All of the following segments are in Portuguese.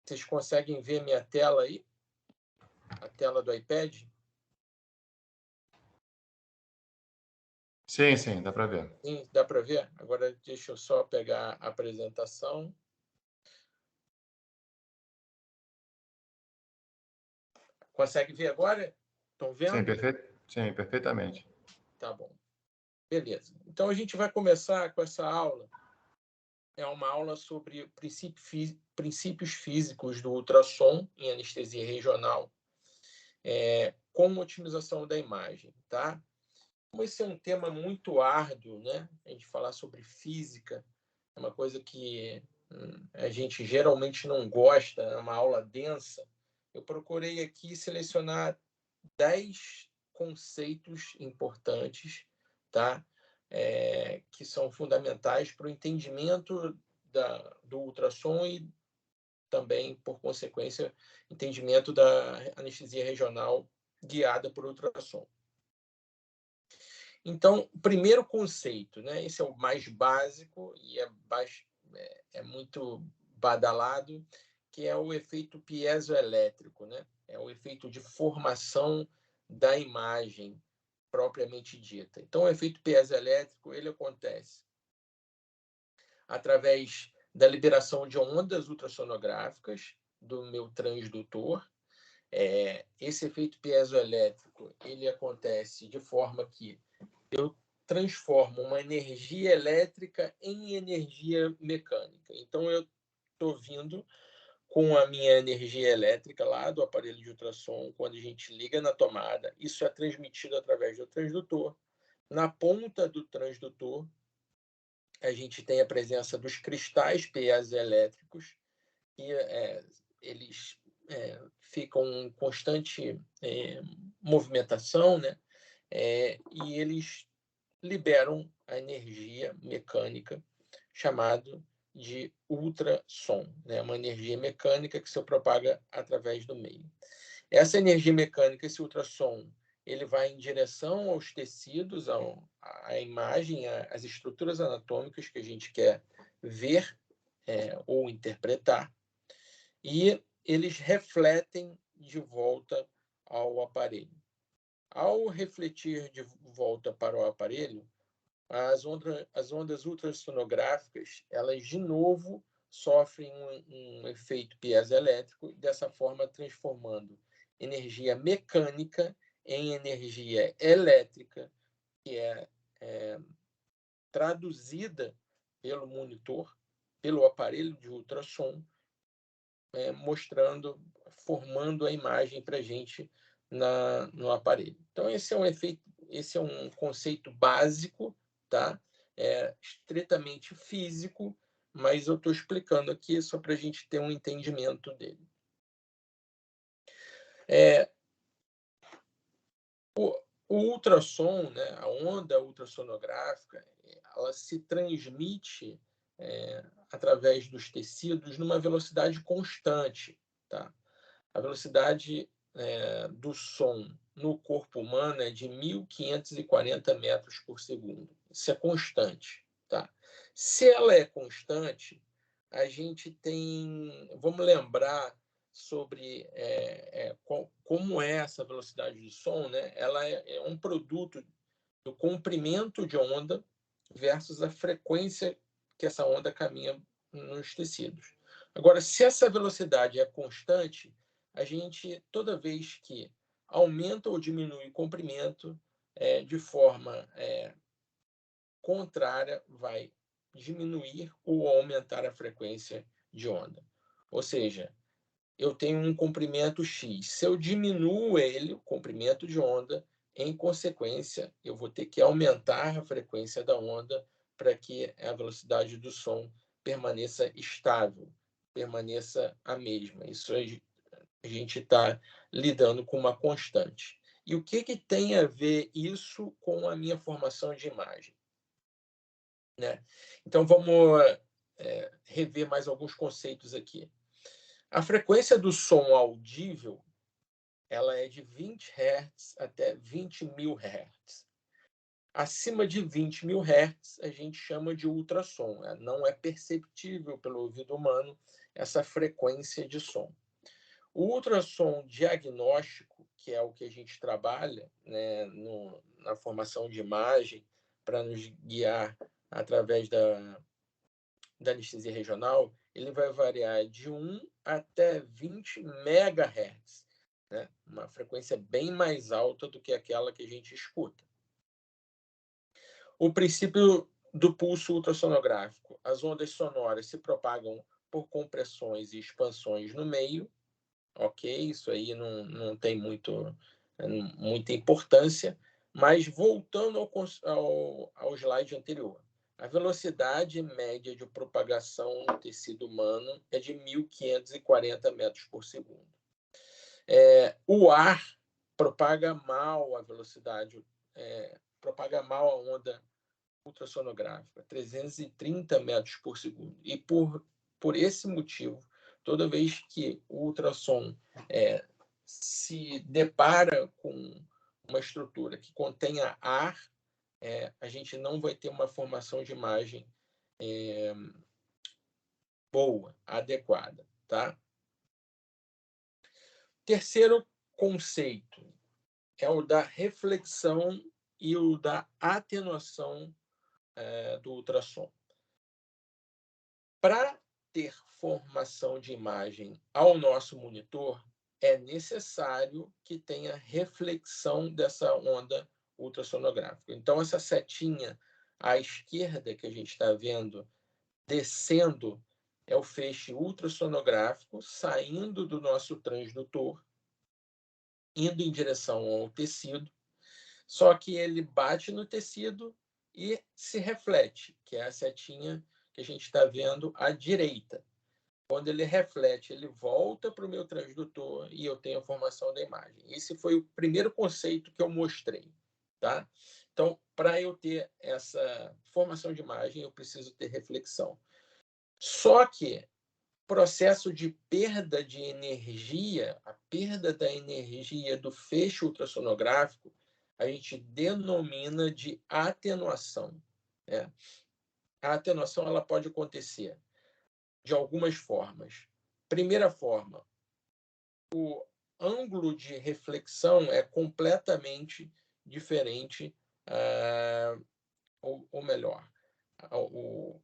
Vocês conseguem ver minha tela aí? A tela do iPad? Sim, sim, dá para ver. Sim, dá para ver? Agora deixa eu só pegar a apresentação. Consegue ver agora? Estão vendo? Sim, perfeitamente. Tá bom. Beleza. Então, a gente vai começar com essa aula. É uma aula sobre princípios físicos do ultrassom em anestesia regional, com otimização da imagem, tá? Como esse é um tema muito árduo, né? A gente falar sobre física é uma coisa que a gente geralmente não gosta, é uma aula densa. Eu procurei aqui selecionar 10 conceitos importantes, tá? Que são fundamentais para o entendimento do ultrassom e também, por consequência, entendimento da anestesia regional guiada por ultrassom. Então, o primeiro conceito, né? Esse é o mais básico e é muito badalado, que é o efeito piezoelétrico, né? É o efeito de formação da imagem propriamente dita. Então, o efeito piezoelétrico ele acontece através da liberação de ondas ultrassonográficas do meu transdutor. Esse efeito piezoelétrico ele acontece de forma que eu transformo uma energia elétrica em energia mecânica. Então, eu estou vindo com a minha energia elétrica lá do aparelho de ultrassom, quando a gente liga na tomada, isso é transmitido através do transdutor. Na ponta do transdutor, a gente tem a presença dos cristais piezoelétricos, que eles ficam em constante movimentação, né? E eles liberam a energia mecânica chamada de ultrassom, né? Uma energia mecânica que se propaga através do meio. Essa energia mecânica, esse ultrassom, ele vai em direção aos tecidos, à imagem, às estruturas anatômicas que a gente quer ver ou interpretar, e eles refletem de volta ao aparelho. Ao refletir de volta para o aparelho, as ondas ultrassonográficas, elas de novo sofrem um efeito piezoelétrico, dessa forma transformando energia mecânica em energia elétrica, que é traduzida pelo monitor, pelo aparelho de ultrassom, mostrando, formando a imagem para a gente no aparelho. Então, esse é um conceito básico, tá? Estritamente físico, mas eu estou explicando aqui só para a gente ter um entendimento dele. O ultrassom, né, a onda ultrassonográfica, ela se transmite através dos tecidos numa velocidade constante, tá? A velocidade do som no corpo humano é de 1.540 metros por segundo. Isso é constante, tá? Se ela é constante, a gente tem... Vamos lembrar sobre como é essa velocidade de som, né? Ela é um produto do comprimento de onda versus a frequência que essa onda caminha nos tecidos. Agora, se essa velocidade é constante, a gente, toda vez que aumenta ou diminui o comprimento, de forma contrária, vai diminuir ou aumentar a frequência de onda. Ou seja, eu tenho um comprimento X. Se eu diminuo ele, o comprimento de onda, em consequência, eu vou ter que aumentar a frequência da onda para que a velocidade do som permaneça estável, permaneça a mesma. Isso a gente está lidando com uma constante. E o que tem a ver isso com a minha formação de imagem? Né? Então, vamos rever mais alguns conceitos aqui. A frequência do som audível ela é de 20 Hz até 20.000 Hz. Acima de 20.000 Hz, a gente chama de ultrassom. Não é perceptível pelo ouvido humano essa frequência de som. O ultrassom diagnóstico, que é o que a gente trabalha, né, na formação de imagem, para nos guiar através da anestesia regional, ele vai variar de 1 até 20 MHz, né? Uma frequência bem mais alta do que aquela que a gente escuta. O princípio do pulso ultrassonográfico. As ondas sonoras se propagam por compressões e expansões no meio, ok? Isso aí não tem muita importância, mas voltando ao slide anterior. A velocidade média de propagação no tecido humano é de 1.540 metros por segundo. O ar propaga mal a velocidade, propaga mal a onda ultrassonográfica, 330 metros por segundo. E por esse motivo, toda vez que o ultrassom se depara com uma estrutura que contenha ar, a gente não vai ter uma formação de imagem boa, adequada, tá? Terceiro conceito é o da reflexão e o da atenuação do ultrassom. Para ter formação de imagem ao nosso monitor, é necessário que tenha reflexão dessa onda ultrassonográfica. Então, essa setinha à esquerda que a gente está vendo descendo é o feixe ultrassonográfico saindo do nosso transdutor, indo em direção ao tecido, só que ele bate no tecido e se reflete, que é a setinha que a gente está vendo à direita. Quando ele reflete, ele volta para o meu transdutor e eu tenho a formação da imagem. Esse foi o primeiro conceito que eu mostrei, tá? Então, para eu ter essa formação de imagem, eu preciso ter reflexão. Só que processo de perda de energia, a perda da energia do feixe ultrassonográfico, a gente denomina de atenuação. A atenuação ela pode acontecer de algumas formas. Primeira forma, o ângulo de reflexão é completamente diferente, ou melhor, o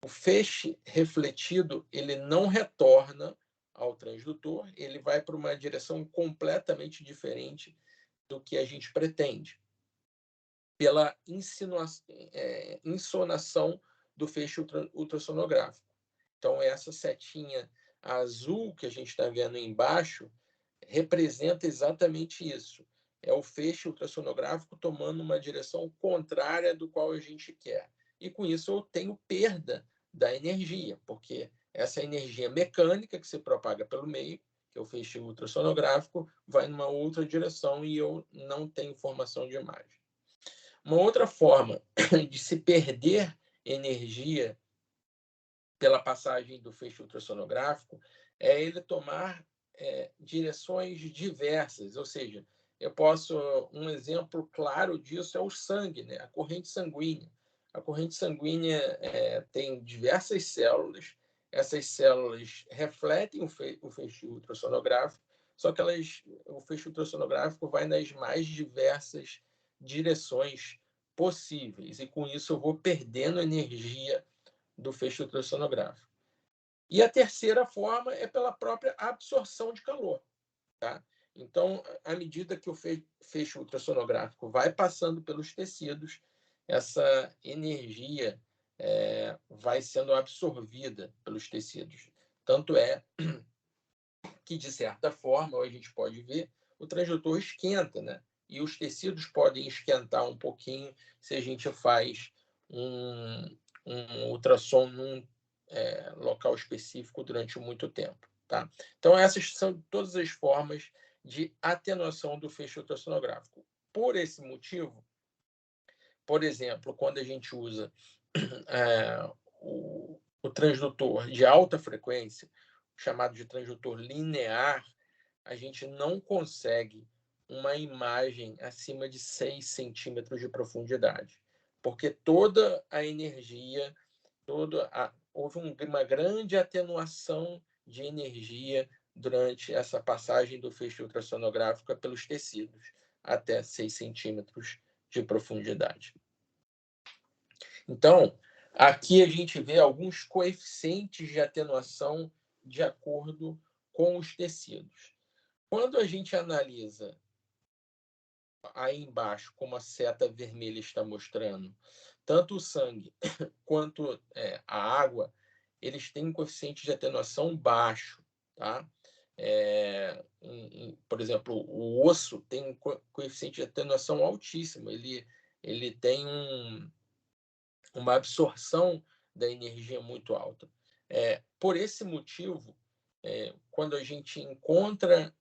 feixe refletido ele não retorna ao transdutor, ele vai para uma direção completamente diferente do que a gente pretende, pela insonação do feixe ultrassonográfico. Então, essa setinha azul que a gente está vendo embaixo representa exatamente isso. É o feixe ultrassonográfico tomando uma direção contrária do qual a gente quer. E, com isso, eu tenho perda da energia, porque essa energia mecânica que se propaga pelo meio, que é o feixe ultrassonográfico, vai numa outra direção e eu não tenho formação de imagem. Uma outra forma de se perder energia pela passagem do feixe ultrassonográfico é ele tomar direções diversas, ou seja, um exemplo claro disso é o sangue, né? A corrente sanguínea. A corrente sanguínea tem diversas células, essas células refletem o feixe ultrassonográfico, só que o feixe ultrassonográfico vai nas mais diversas direções possíveis, e com isso eu vou perdendo energia do feixe ultrassonográfico. E a terceira forma é pela própria absorção de calor, tá? Então, à medida que o feixe ultrassonográfico vai passando pelos tecidos, essa energia vai sendo absorvida pelos tecidos. Tanto é que, de certa forma, a gente pode ver, o transdutor esquenta, né? E os tecidos podem esquentar um pouquinho se a gente faz um ultrassom num local específico durante muito tempo, tá? Então, essas são todas as formas de atenuação do feixe ultrassonográfico. Por esse motivo, por exemplo, quando a gente usa o transdutor de alta frequência, chamado de transdutor linear, a gente não consegue uma imagem acima de 6 centímetros de profundidade, porque toda a energia, houve uma grande atenuação de energia durante essa passagem do feixe ultrassonográfico pelos tecidos até 6 centímetros de profundidade. Então, aqui a gente vê alguns coeficientes de atenuação de acordo com os tecidos. Quando a gente analisa aí embaixo, como a seta vermelha está mostrando, tanto o sangue quanto a água, eles têm um coeficiente de atenuação baixo, tá? Por exemplo, o osso tem um coeficiente de atenuação altíssimo, ele tem uma absorção da energia muito alta. Por esse motivo, quando a gente encontra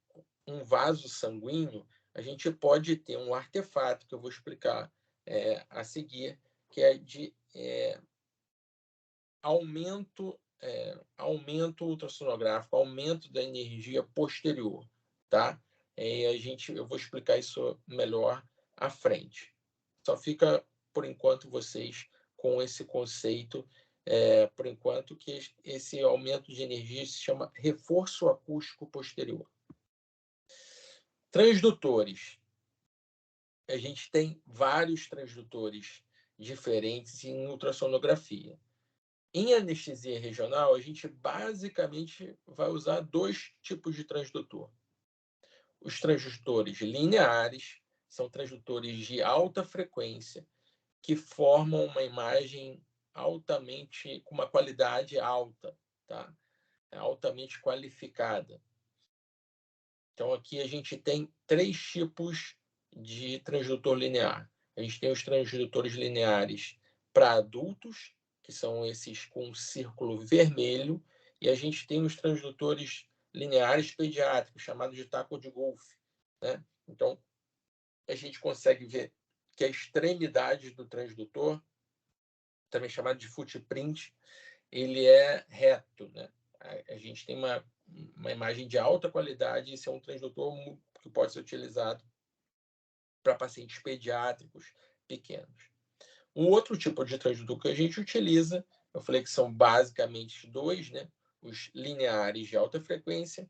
um vaso sanguíneo, a gente pode ter um artefato, que eu vou explicar a seguir, que é de aumento ultrassonográfico, aumento da energia posterior, tá? Eu vou explicar isso melhor à frente. Só fica, por enquanto, vocês com esse conceito, por enquanto, que esse aumento de energia se chama reforço acústico posterior. Transdutores. A gente tem vários transdutores diferentes em ultrassonografia. Em anestesia regional, a gente basicamente vai usar 2 tipos de transdutor. Os transdutores lineares são transdutores de alta frequência que formam uma imagem com uma qualidade alta, tá? Altamente qualificada. Então, aqui a gente tem 3 tipos de transdutor linear. A gente tem os transdutores lineares para adultos, que são esses com um círculo vermelho, e a gente tem os transdutores lineares pediátricos, chamados de taco de golfe, né? Então, a gente consegue ver que a extremidade do transdutor, também chamado de footprint, ele é reto, né? A gente tem uma imagem de alta qualidade, e esse é um transdutor que pode ser utilizado para pacientes pediátricos pequenos. Um outro tipo de transdutor que a gente utiliza, eu falei que são basicamente 2, né? Os lineares de alta frequência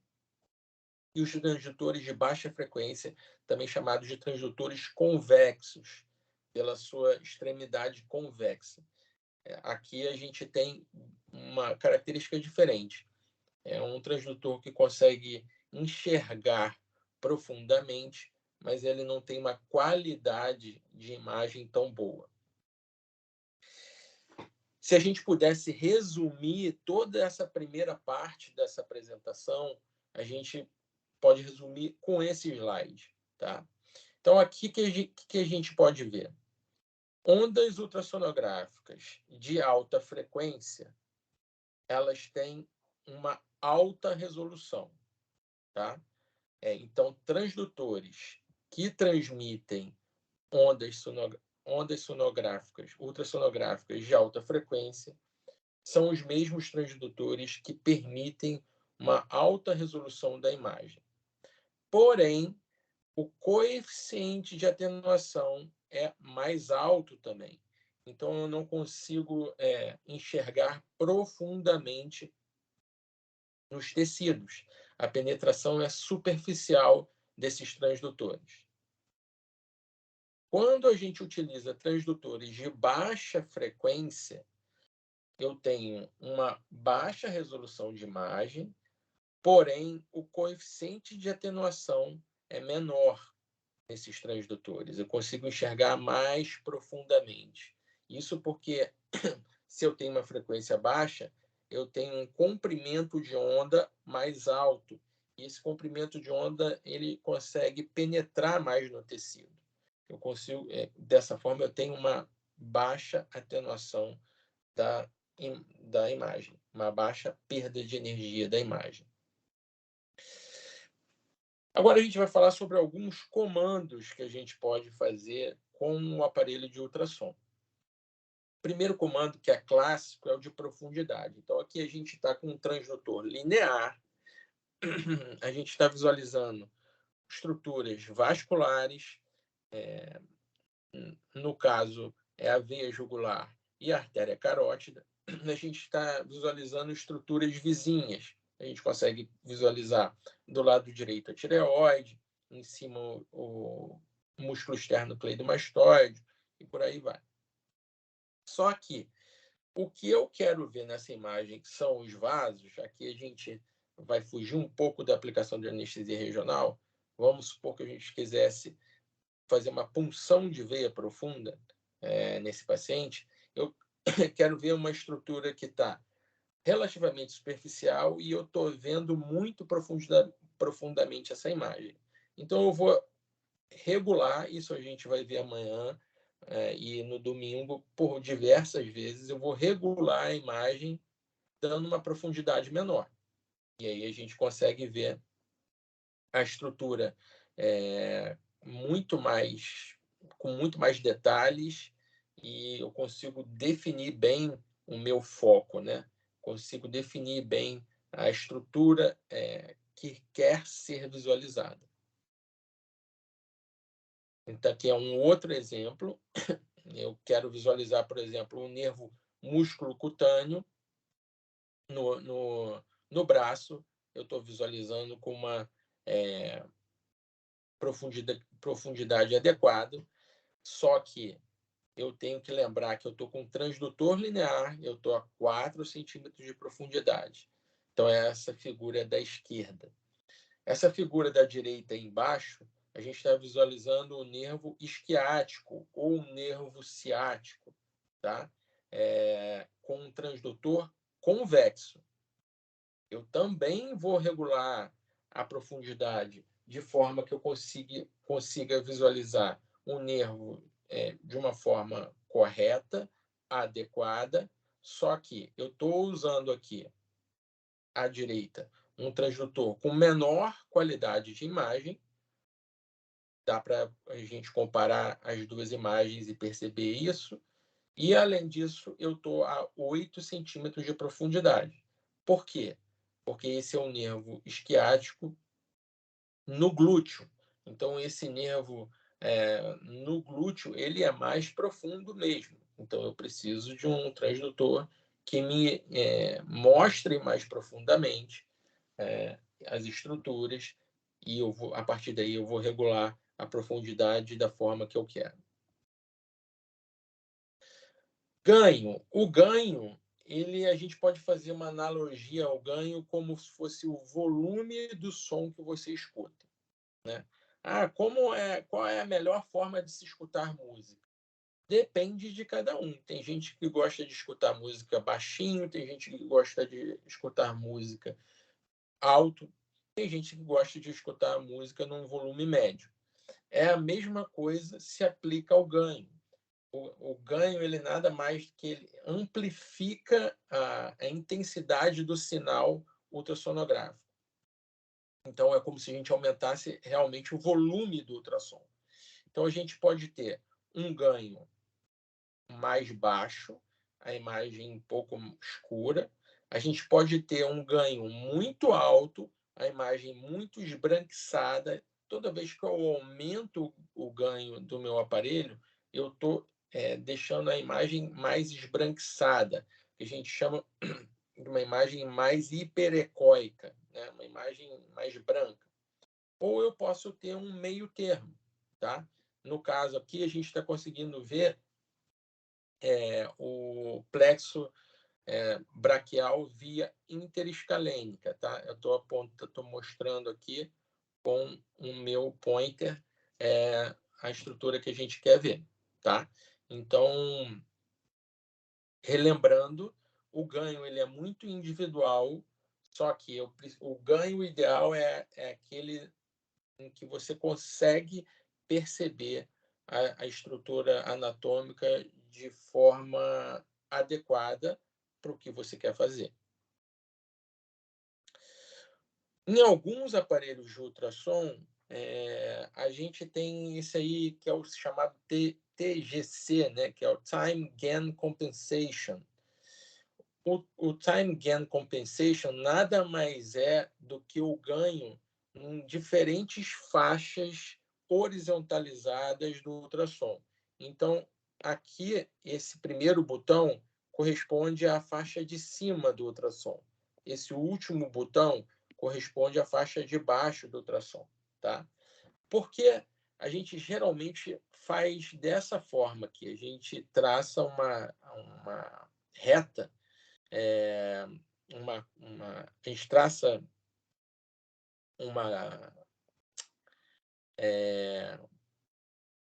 e os transdutores de baixa frequência, também chamados de transdutores convexos, pela sua extremidade convexa. Aqui a gente tem uma característica diferente. É um transdutor que consegue enxergar profundamente, mas ele não tem uma qualidade de imagem tão boa. Se a gente pudesse resumir toda essa primeira parte dessa apresentação, a gente pode resumir com esse slide, tá? Então, aqui que a gente pode ver? Ondas ultrassonográficas de alta frequência, elas têm uma alta resolução, tá? Então, transdutores que transmitem ondas sonográficas, ultrassonográficas de alta frequência, são os mesmos transdutores que permitem uma alta resolução da imagem. Porém, o coeficiente de atenuação é mais alto também. Então, eu não consigo enxergar profundamente nos tecidos. A penetração é superficial desses transdutores. Quando a gente utiliza transdutores de baixa frequência, eu tenho uma baixa resolução de imagem, porém o coeficiente de atenuação é menor nesses transdutores. Eu consigo enxergar mais profundamente. Isso porque, se eu tenho uma frequência baixa, eu tenho um comprimento de onda mais alto. E esse comprimento de onda ele consegue penetrar mais no tecido. Eu consigo, dessa forma, eu tenho uma baixa atenuação da imagem, uma baixa perda de energia da imagem. Agora a gente vai falar sobre alguns comandos que a gente pode fazer com o aparelho de ultrassom. O primeiro comando, que é clássico, é o de profundidade. Então, aqui a gente está com um transdutor linear, a gente está visualizando estruturas vasculares, no caso, é a veia jugular e a artéria carótida. A gente está visualizando estruturas vizinhas. A gente consegue visualizar do lado direito a tireoide, em cima o músculo externo cleidomastoide e por aí vai. Só que o que eu quero ver nessa imagem, que são os vasos, aqui a gente vai fugir um pouco da aplicação de anestesia regional. Vamos supor que a gente quisesse fazer uma punção de veia profunda nesse paciente. Eu quero ver uma estrutura que está relativamente superficial e eu estou vendo muito profundamente essa imagem. Então, eu vou regular, isso a gente vai ver amanhã e no domingo, por diversas vezes, eu vou regular a imagem dando uma profundidade menor. E aí a gente consegue ver a estrutura com muito mais detalhes e eu consigo definir bem o meu foco, né? Consigo definir bem a estrutura que quer ser visualizada. Então, aqui é um outro exemplo. Eu quero visualizar, por exemplo, um nervo músculo cutâneo no braço. Eu estou visualizando com uma profundidade adequada, só que eu tenho que lembrar que eu estou com um transdutor linear, eu estou a 4 centímetros de profundidade. Então, essa figura é da esquerda. Essa figura da direita embaixo, a gente está visualizando o nervo isquiático ou o nervo ciático, tá? Com um transdutor convexo. Eu também vou regular a profundidade de forma que eu consiga visualizar o nervo de uma forma correta, adequada, só que eu estou usando aqui à direita um transdutor com menor qualidade de imagem. Dá para a gente comparar as duas imagens e perceber isso. E, além disso, eu estou a 8 centímetros de profundidade. Por quê? Porque esse é um nervo isquiático no glúteo. Então, esse nervo no glúteo, ele é mais profundo mesmo. Então, eu preciso de um transdutor que me mostre mais profundamente as estruturas e a partir daí eu vou regular a profundidade da forma que eu quero. Ganho. O ganho, a gente pode fazer uma analogia ao ganho como se fosse o volume do som que você escuta, né? Qual é a melhor forma de se escutar música? Depende de cada um. Tem gente que gosta de escutar música baixinho, tem gente que gosta de escutar música alto, tem gente que gosta de escutar música num volume médio. É a mesma coisa se aplica ao ganho. O ganho, ele nada mais que ele amplifica a intensidade do sinal ultrassonográfico. Então, é como se a gente aumentasse realmente o volume do ultrassom. Então, a gente pode ter um ganho mais baixo, a imagem um pouco escura. A gente pode ter um ganho muito alto, a imagem muito esbranquiçada. Toda vez que eu aumento o ganho do meu aparelho, eu estou deixando a imagem mais esbranquiçada, que a gente chama de uma imagem mais hiperecóica, né? Uma imagem mais branca. Ou eu posso ter um meio termo, tá? No caso aqui, a gente está conseguindo ver o plexo braquial via interescalênica, tá? Eu estou mostrando aqui com o meu pointer a estrutura que a gente quer ver, tá? Então, relembrando, o ganho ele é muito individual, só que o ganho ideal é aquele em que você consegue perceber a estrutura anatômica de forma adequada para o que você quer fazer. Em alguns aparelhos de ultrassom, a gente tem isso aí que é o chamado TGC, né, que é o Time Gain Compensation. O Time Gain Compensation nada mais é do que o ganho em diferentes faixas horizontalizadas do ultrassom. Então, aqui, esse primeiro botão corresponde à faixa de cima do ultrassom. Esse último botão corresponde à faixa de baixo do ultrassom, tá? Porque a gente geralmente faz dessa forma aqui. A gente traça uma reta, a gente traça uma,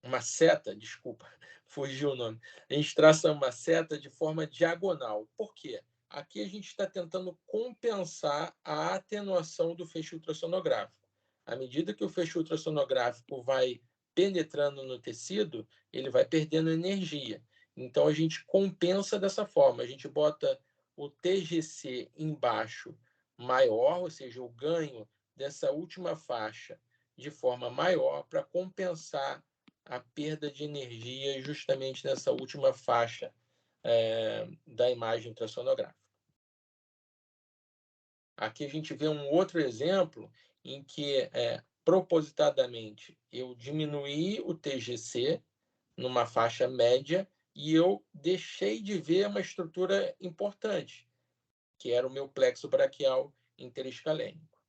uma seta, desculpa, fugiu o nome. A gente traça uma seta de forma diagonal. Por quê? Aqui a gente está tentando compensar a atenuação do feixe ultrassonográfico. À medida que o feixe ultrassonográfico vai penetrando no tecido, ele vai perdendo energia. Então a gente compensa dessa forma. A gente bota o TGC embaixo maior, ou seja, o ganho dessa última faixa de forma maior para compensar a perda de energia justamente nessa última faixa da imagem ultrassonográfica. Aqui a gente vê um outro exemplo em que, propositadamente, eu diminuí o TGC numa faixa média e eu deixei de ver uma estrutura importante, que era o meu plexo braquial interescalênico.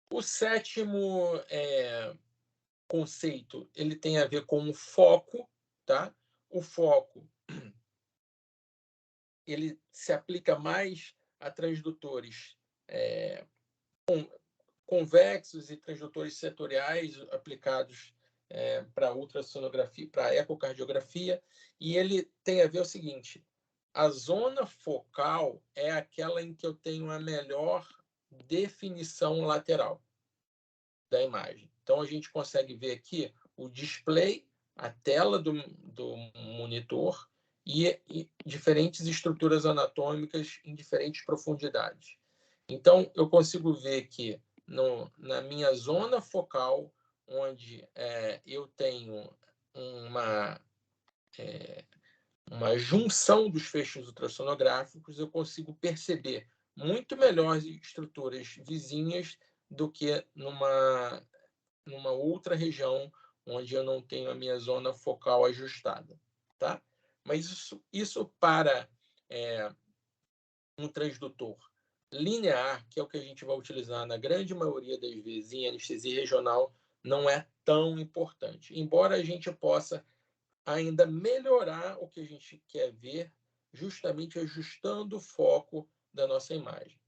O sétimo conceito, ele tem a ver com o foco, tá? O foco, ele se aplica mais a transdutores convexos e transdutores setoriais aplicados para ultrassonografia, para ecocardiografia, e ele tem a ver o seguinte: a zona focal é aquela em que eu tenho a melhor definição lateral da imagem. Então, a gente consegue ver aqui o display, a tela do monitor e diferentes estruturas anatômicas em diferentes profundidades. Então, eu consigo ver que na minha zona focal, onde eu tenho uma junção dos feixes ultrassonográficos, eu consigo perceber muito melhor as estruturas vizinhas do que numa outra região onde eu não tenho a minha zona focal ajustada, tá? Mas isso para um transdutor linear, que é o que a gente vai utilizar na grande maioria das vezes em anestesia regional, não é tão importante. Embora a gente possa ainda melhorar o que a gente quer ver, justamente ajustando o foco da nossa imagem.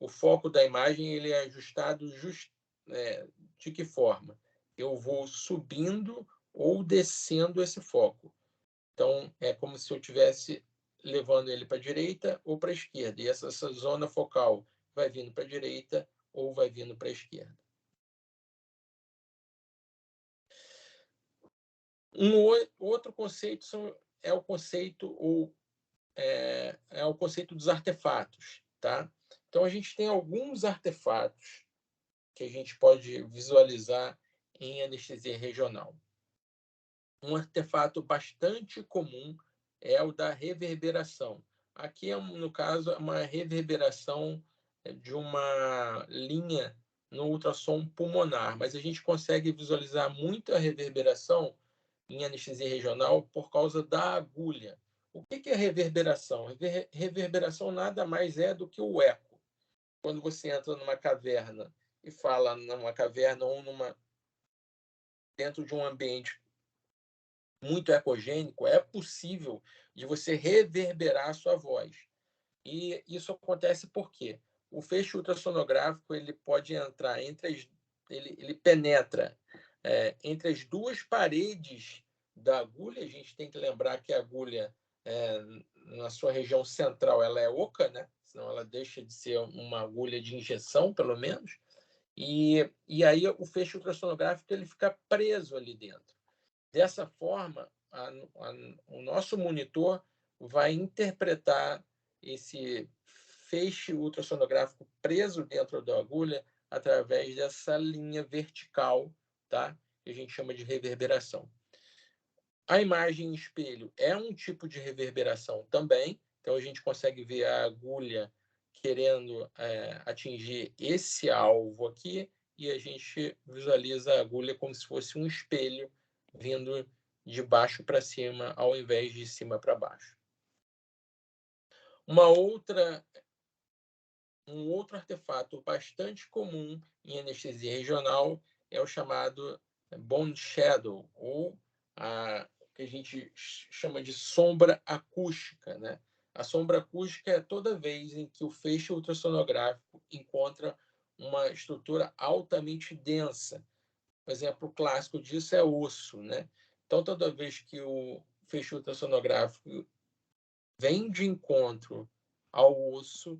O foco da imagem ele é ajustado de que forma? Eu vou subindo ou descendo esse foco. Então, é como se eu estivesse levando ele para a direita ou para a esquerda. E essa zona focal vai vindo para a direita ou vai vindo para a esquerda. Outro conceito é o conceito o conceito dos artefatos, tá? Então a gente tem alguns artefatos que a gente pode visualizar em anestesia regional. Um artefato bastante comum é o da reverberação. Aqui, no caso, é uma reverberação de uma linha no ultrassom pulmonar, mas a gente consegue visualizar muito a reverberação em anestesia regional por causa da agulha. O que é reverberação? Reverberação nada mais é do que o eco. Quando você entra numa caverna e fala numa caverna ou dentro de um ambiente muito ecogênico, é possível de você reverberar a sua voz. E isso acontece porque o feixe ultrassonográfico ele pode entrar ele penetra entre as duas paredes da agulha. A gente tem que lembrar que a agulha, na sua região central, ela é oca, né? Senão ela deixa de ser uma agulha de injeção, pelo menos. E aí o feixe ultrassonográfico ele fica preso ali dentro. Dessa forma, o nosso monitor vai interpretar esse feixe ultrassonográfico preso dentro da agulha através dessa linha vertical, tá? Que a gente chama de reverberação. A imagem em espelho é um tipo de reverberação também. Então, a gente consegue ver a agulha querendo atingir esse alvo aqui, e a gente visualiza a agulha como se fosse um espelho vindo de baixo para cima, ao invés de cima para baixo. Um outro artefato bastante comum em anestesia regional é o chamado bone shadow, ou o que a gente chama de sombra acústica, né? A sombra acústica é toda vez em que o feixe ultrassonográfico encontra uma estrutura altamente densa. Um exemplo clássico disso é osso, né? Então, toda vez que o feixe ultrassonográfico vem de encontro ao osso,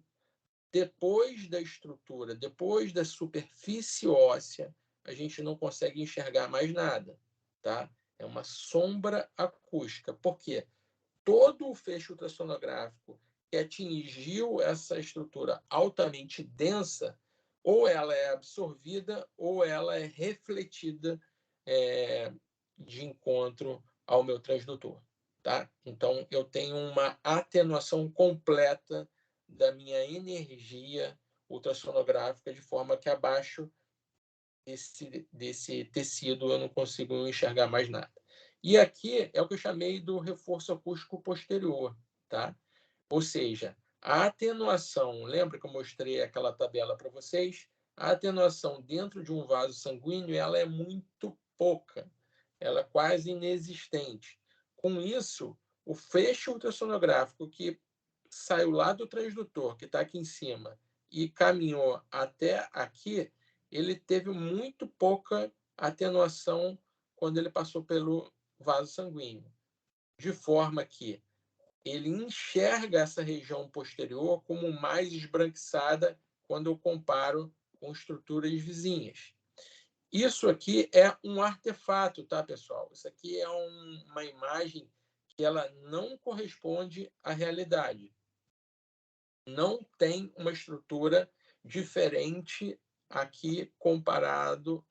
depois da estrutura, depois da superfície óssea, a gente não consegue enxergar mais nada, tá? É uma sombra acústica. Por quê? Todo o feixe ultrassonográfico que atingiu essa estrutura altamente densa, ou ela é absorvida ou ela é refletida de encontro ao meu transdutor, tá? Então, eu tenho uma atenuação completa da minha energia ultrassonográfica, de forma que abaixo desse tecido eu não consigo enxergar mais nada. E aqui é o que eu chamei do reforço acústico posterior, tá? Ou seja, a atenuação, lembra que eu mostrei aquela tabela para vocês? A atenuação dentro de um vaso sanguíneo, ela é muito pouca, ela é quase inexistente. Com isso, o feixe ultrassonográfico que saiu lá do transdutor, que está aqui em cima, e caminhou até aqui, ele teve muito pouca atenuação quando ele passou pelo vaso sanguíneo, de forma que ele enxerga essa região posterior como mais esbranquiçada quando eu comparo com estruturas vizinhas. Isso aqui é um artefato, tá, pessoal? Isso aqui é uma imagem que ela não corresponde à realidade. Não tem uma estrutura diferente aqui comparado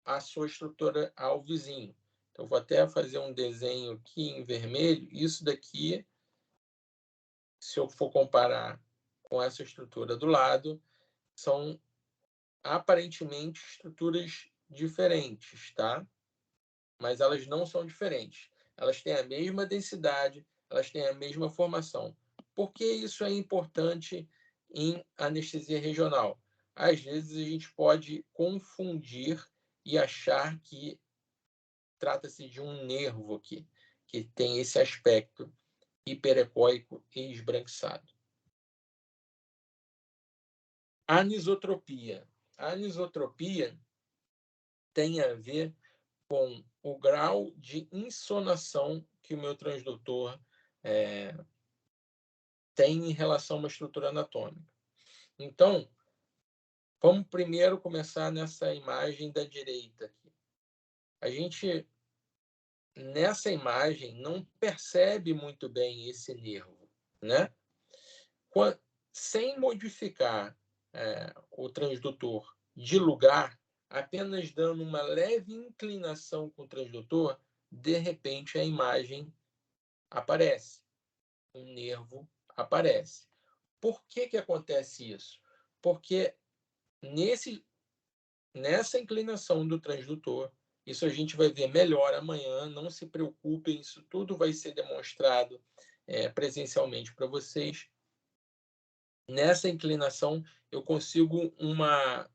à sua estrutura ao vizinho. Então, vou até fazer um desenho aqui em vermelho. Isso daqui, se eu for comparar com essa estrutura do lado, são aparentemente estruturas diferentes, tá? Mas elas não são diferentes. Elas têm a mesma densidade, elas têm a mesma formação. Por que isso é importante em anestesia regional? Às vezes a gente pode confundir e achar que trata-se de um nervo aqui, que tem esse aspecto hiperecóico e esbranquiçado. Anisotropia. A anisotropia tem a ver com o grau de insonação que o meu transdutor tem em relação a uma estrutura anatômica. Então, vamos primeiro começar nessa imagem da direita aqui. A gente, nessa imagem, não percebe muito bem esse nervo, né? Sem modificar o transdutor de lugar, apenas dando uma leve inclinação com o transdutor, de repente a imagem aparece, um nervo aparece. Por que acontece isso? Porque nessa inclinação do transdutor, isso a gente vai ver melhor amanhã, não se preocupem, isso tudo vai ser demonstrado presencialmente para vocês. Nessa inclinação, eu consigo uma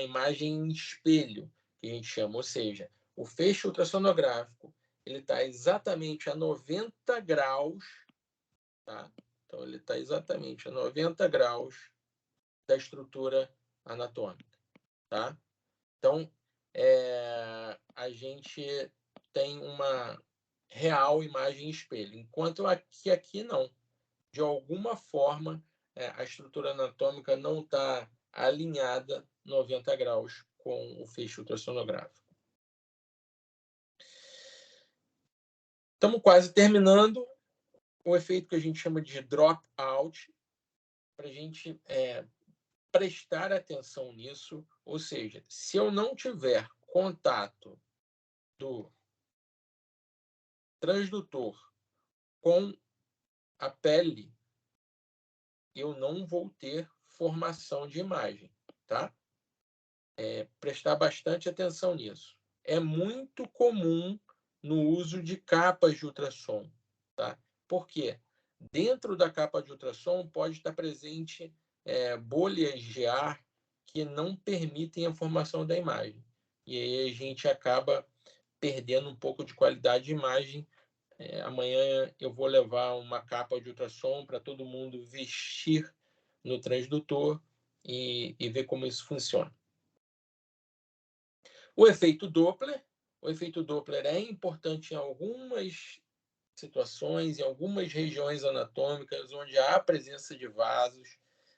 imagem em espelho, que a gente chama, ou seja, o feixe ultrassonográfico ele está exatamente a 90 graus, tá? Então, ele está exatamente a 90 graus da estrutura anatômica, tá? Então, a gente tem uma real imagem em espelho, enquanto aqui não. De alguma forma, a estrutura anatômica não está alinhada 90 graus com o feixe ultrassonográfico. Estamos quase terminando. O efeito que a gente chama de drop-out, para a gente prestar atenção nisso, ou seja, se eu não tiver contato do transdutor com a pele, eu não vou ter formação de imagem, tá? Prestar bastante atenção nisso. É muito comum no uso de capas de ultrassom, tá? Por quê? Dentro da capa de ultrassom pode estar presente bolhas de ar que não permitem a formação da imagem. E aí a gente acaba perdendo um pouco de qualidade de imagem. Amanhã eu vou levar uma capa de ultrassom para todo mundo vestir no transdutor e ver como isso funciona. O efeito Doppler é importante em algumas situações, em algumas regiões anatômicas onde há presença de vasos.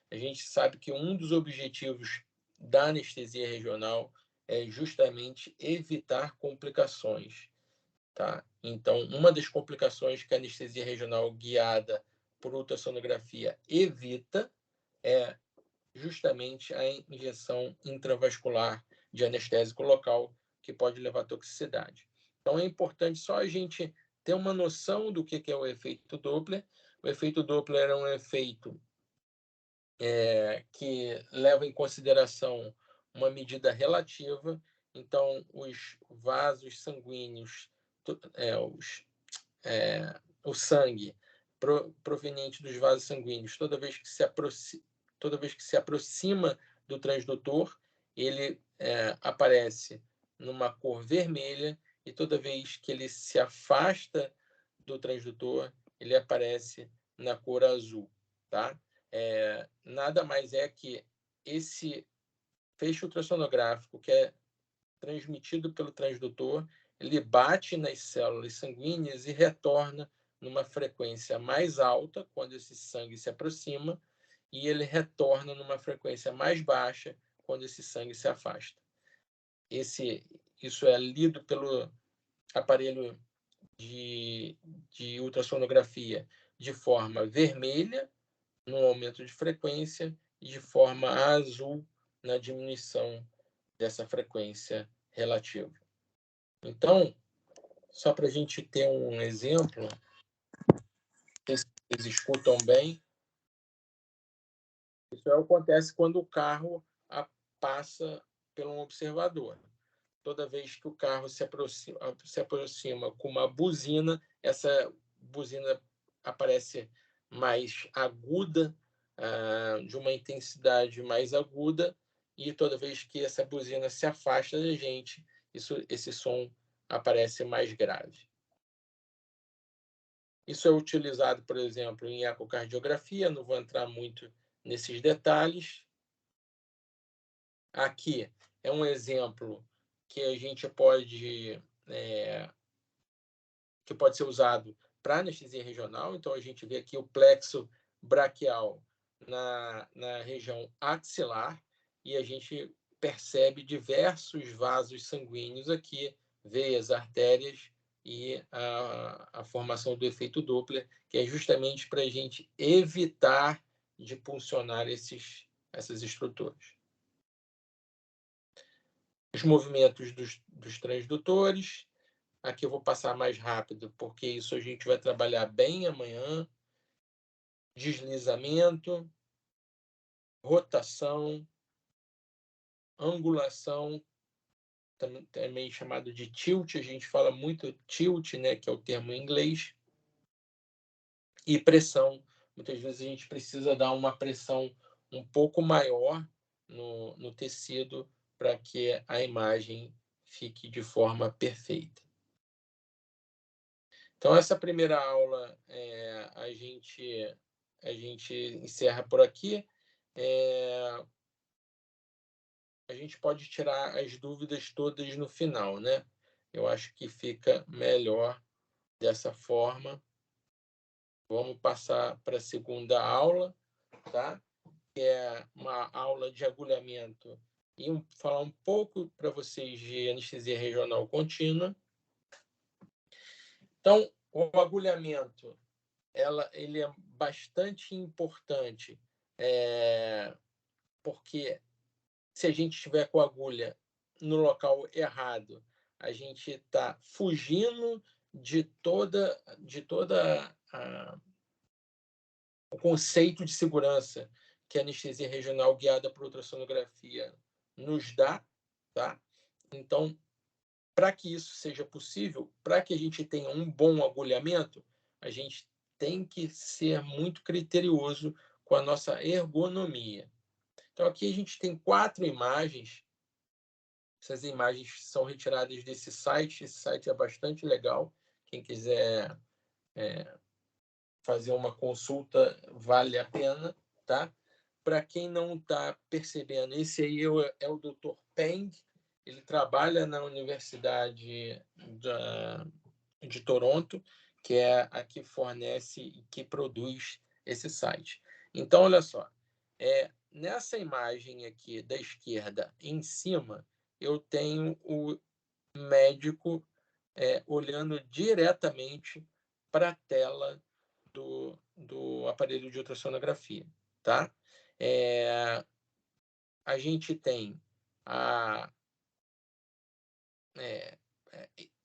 A gente sabe que um dos objetivos da anestesia regional é justamente evitar complicações, tá? Então, uma das complicações que a anestesia regional guiada por ultrassonografia evita é justamente a injeção intravascular de anestésico local, que pode levar a toxicidade. Então, é importante só a gente ter uma noção do que é o efeito Doppler. O efeito Doppler é um efeito que leva em consideração uma medida relativa. Então, os vasos sanguíneos, o sangue proveniente dos vasos sanguíneos, toda vez que se aproxima do transdutor, ele aparece numa cor vermelha, e toda vez que ele se afasta do transdutor, ele aparece na cor azul, tá? Nada mais é que esse feixe ultrassonográfico que é transmitido pelo transdutor, ele bate nas células sanguíneas e retorna numa frequência mais alta quando esse sangue se aproxima, e ele retorna numa frequência mais baixa quando esse sangue se afasta. Isso é lido pelo aparelho de ultrassonografia de forma vermelha, no aumento de frequência, e de forma azul, na diminuição dessa frequência relativa. Então, só para a gente ter um exemplo, vocês escutam bem, isso acontece quando o carro passa por um observador. Toda vez que o carro se aproxima com uma buzina, essa buzina aparece mais aguda, de uma intensidade mais aguda, e toda vez que essa buzina se afasta da gente, esse som aparece mais grave. Isso é utilizado, por exemplo, em ecocardiografia, não vou entrar muito nesses detalhes. Aqui é um exemplo que a gente pode ser usado para anestesia regional. Então, a gente vê aqui o plexo braquial na região axilar, e a gente percebe diversos vasos sanguíneos aqui, veias, artérias, e a formação do efeito Doppler, que é justamente para a gente evitar de puncionar essas estruturas. Os movimentos dos transdutores. Aqui eu vou passar mais rápido, porque isso a gente vai trabalhar bem amanhã. Deslizamento, rotação, angulação, também chamado de tilt, a gente fala muito tilt, né, que é o termo em inglês, e pressão. Muitas vezes a gente precisa dar uma pressão um pouco maior no tecido para que a imagem fique de forma perfeita. Então, essa primeira aula a gente encerra por aqui. A gente pode tirar as dúvidas todas no final, né? Eu acho que fica melhor dessa forma. Vamos passar para a segunda aula, tá? Que é uma aula de agulhamento, e falar um pouco para vocês de anestesia regional contínua. Então, o agulhamento ele é bastante importante, porque se a gente estiver com a agulha no local errado, a gente está fugindo de toda o conceito de segurança que a anestesia regional guiada por ultrassonografia nos dá, tá? Então, para que isso seja possível, para que a gente tenha um bom agulhamento, a gente tem que ser muito criterioso com a nossa ergonomia. Então, aqui a gente tem 4 imagens. Essas imagens são retiradas desse site. Esse site é bastante legal. Quem quiser fazer uma consulta, vale a pena, tá? Para quem não está percebendo, esse aí é o Dr. Peng. Ele trabalha na Universidade de Toronto, que é a que fornece e que produz esse site. Então, olha só, nessa imagem aqui da esquerda, em cima, eu tenho o médico olhando diretamente para a tela do aparelho de ultrassonografia, tá? A gente tem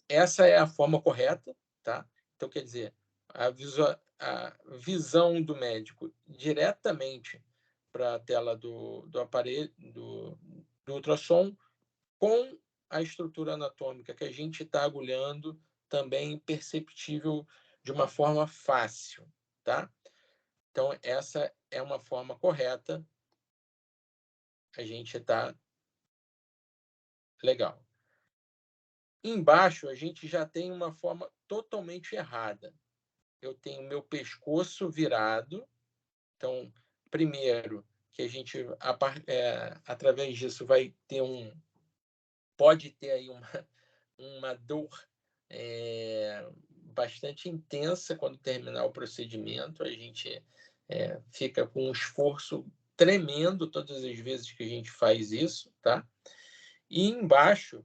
essa é a forma correta, tá? Então, quer dizer, a visão do médico diretamente para a tela do aparelho, do ultrassom, com a estrutura anatômica que a gente está agulhando, também perceptível de uma forma fácil, tá? Então, essa é uma forma correta. A gente está legal. Embaixo, a gente já tem uma forma totalmente errada. Eu tenho meu pescoço virado. Então, primeiro, que a gente, através disso, vai ter pode ter aí uma dor bastante intensa quando terminar o procedimento. A gente fica com um esforço tremendo todas as vezes que a gente faz isso, tá? E embaixo,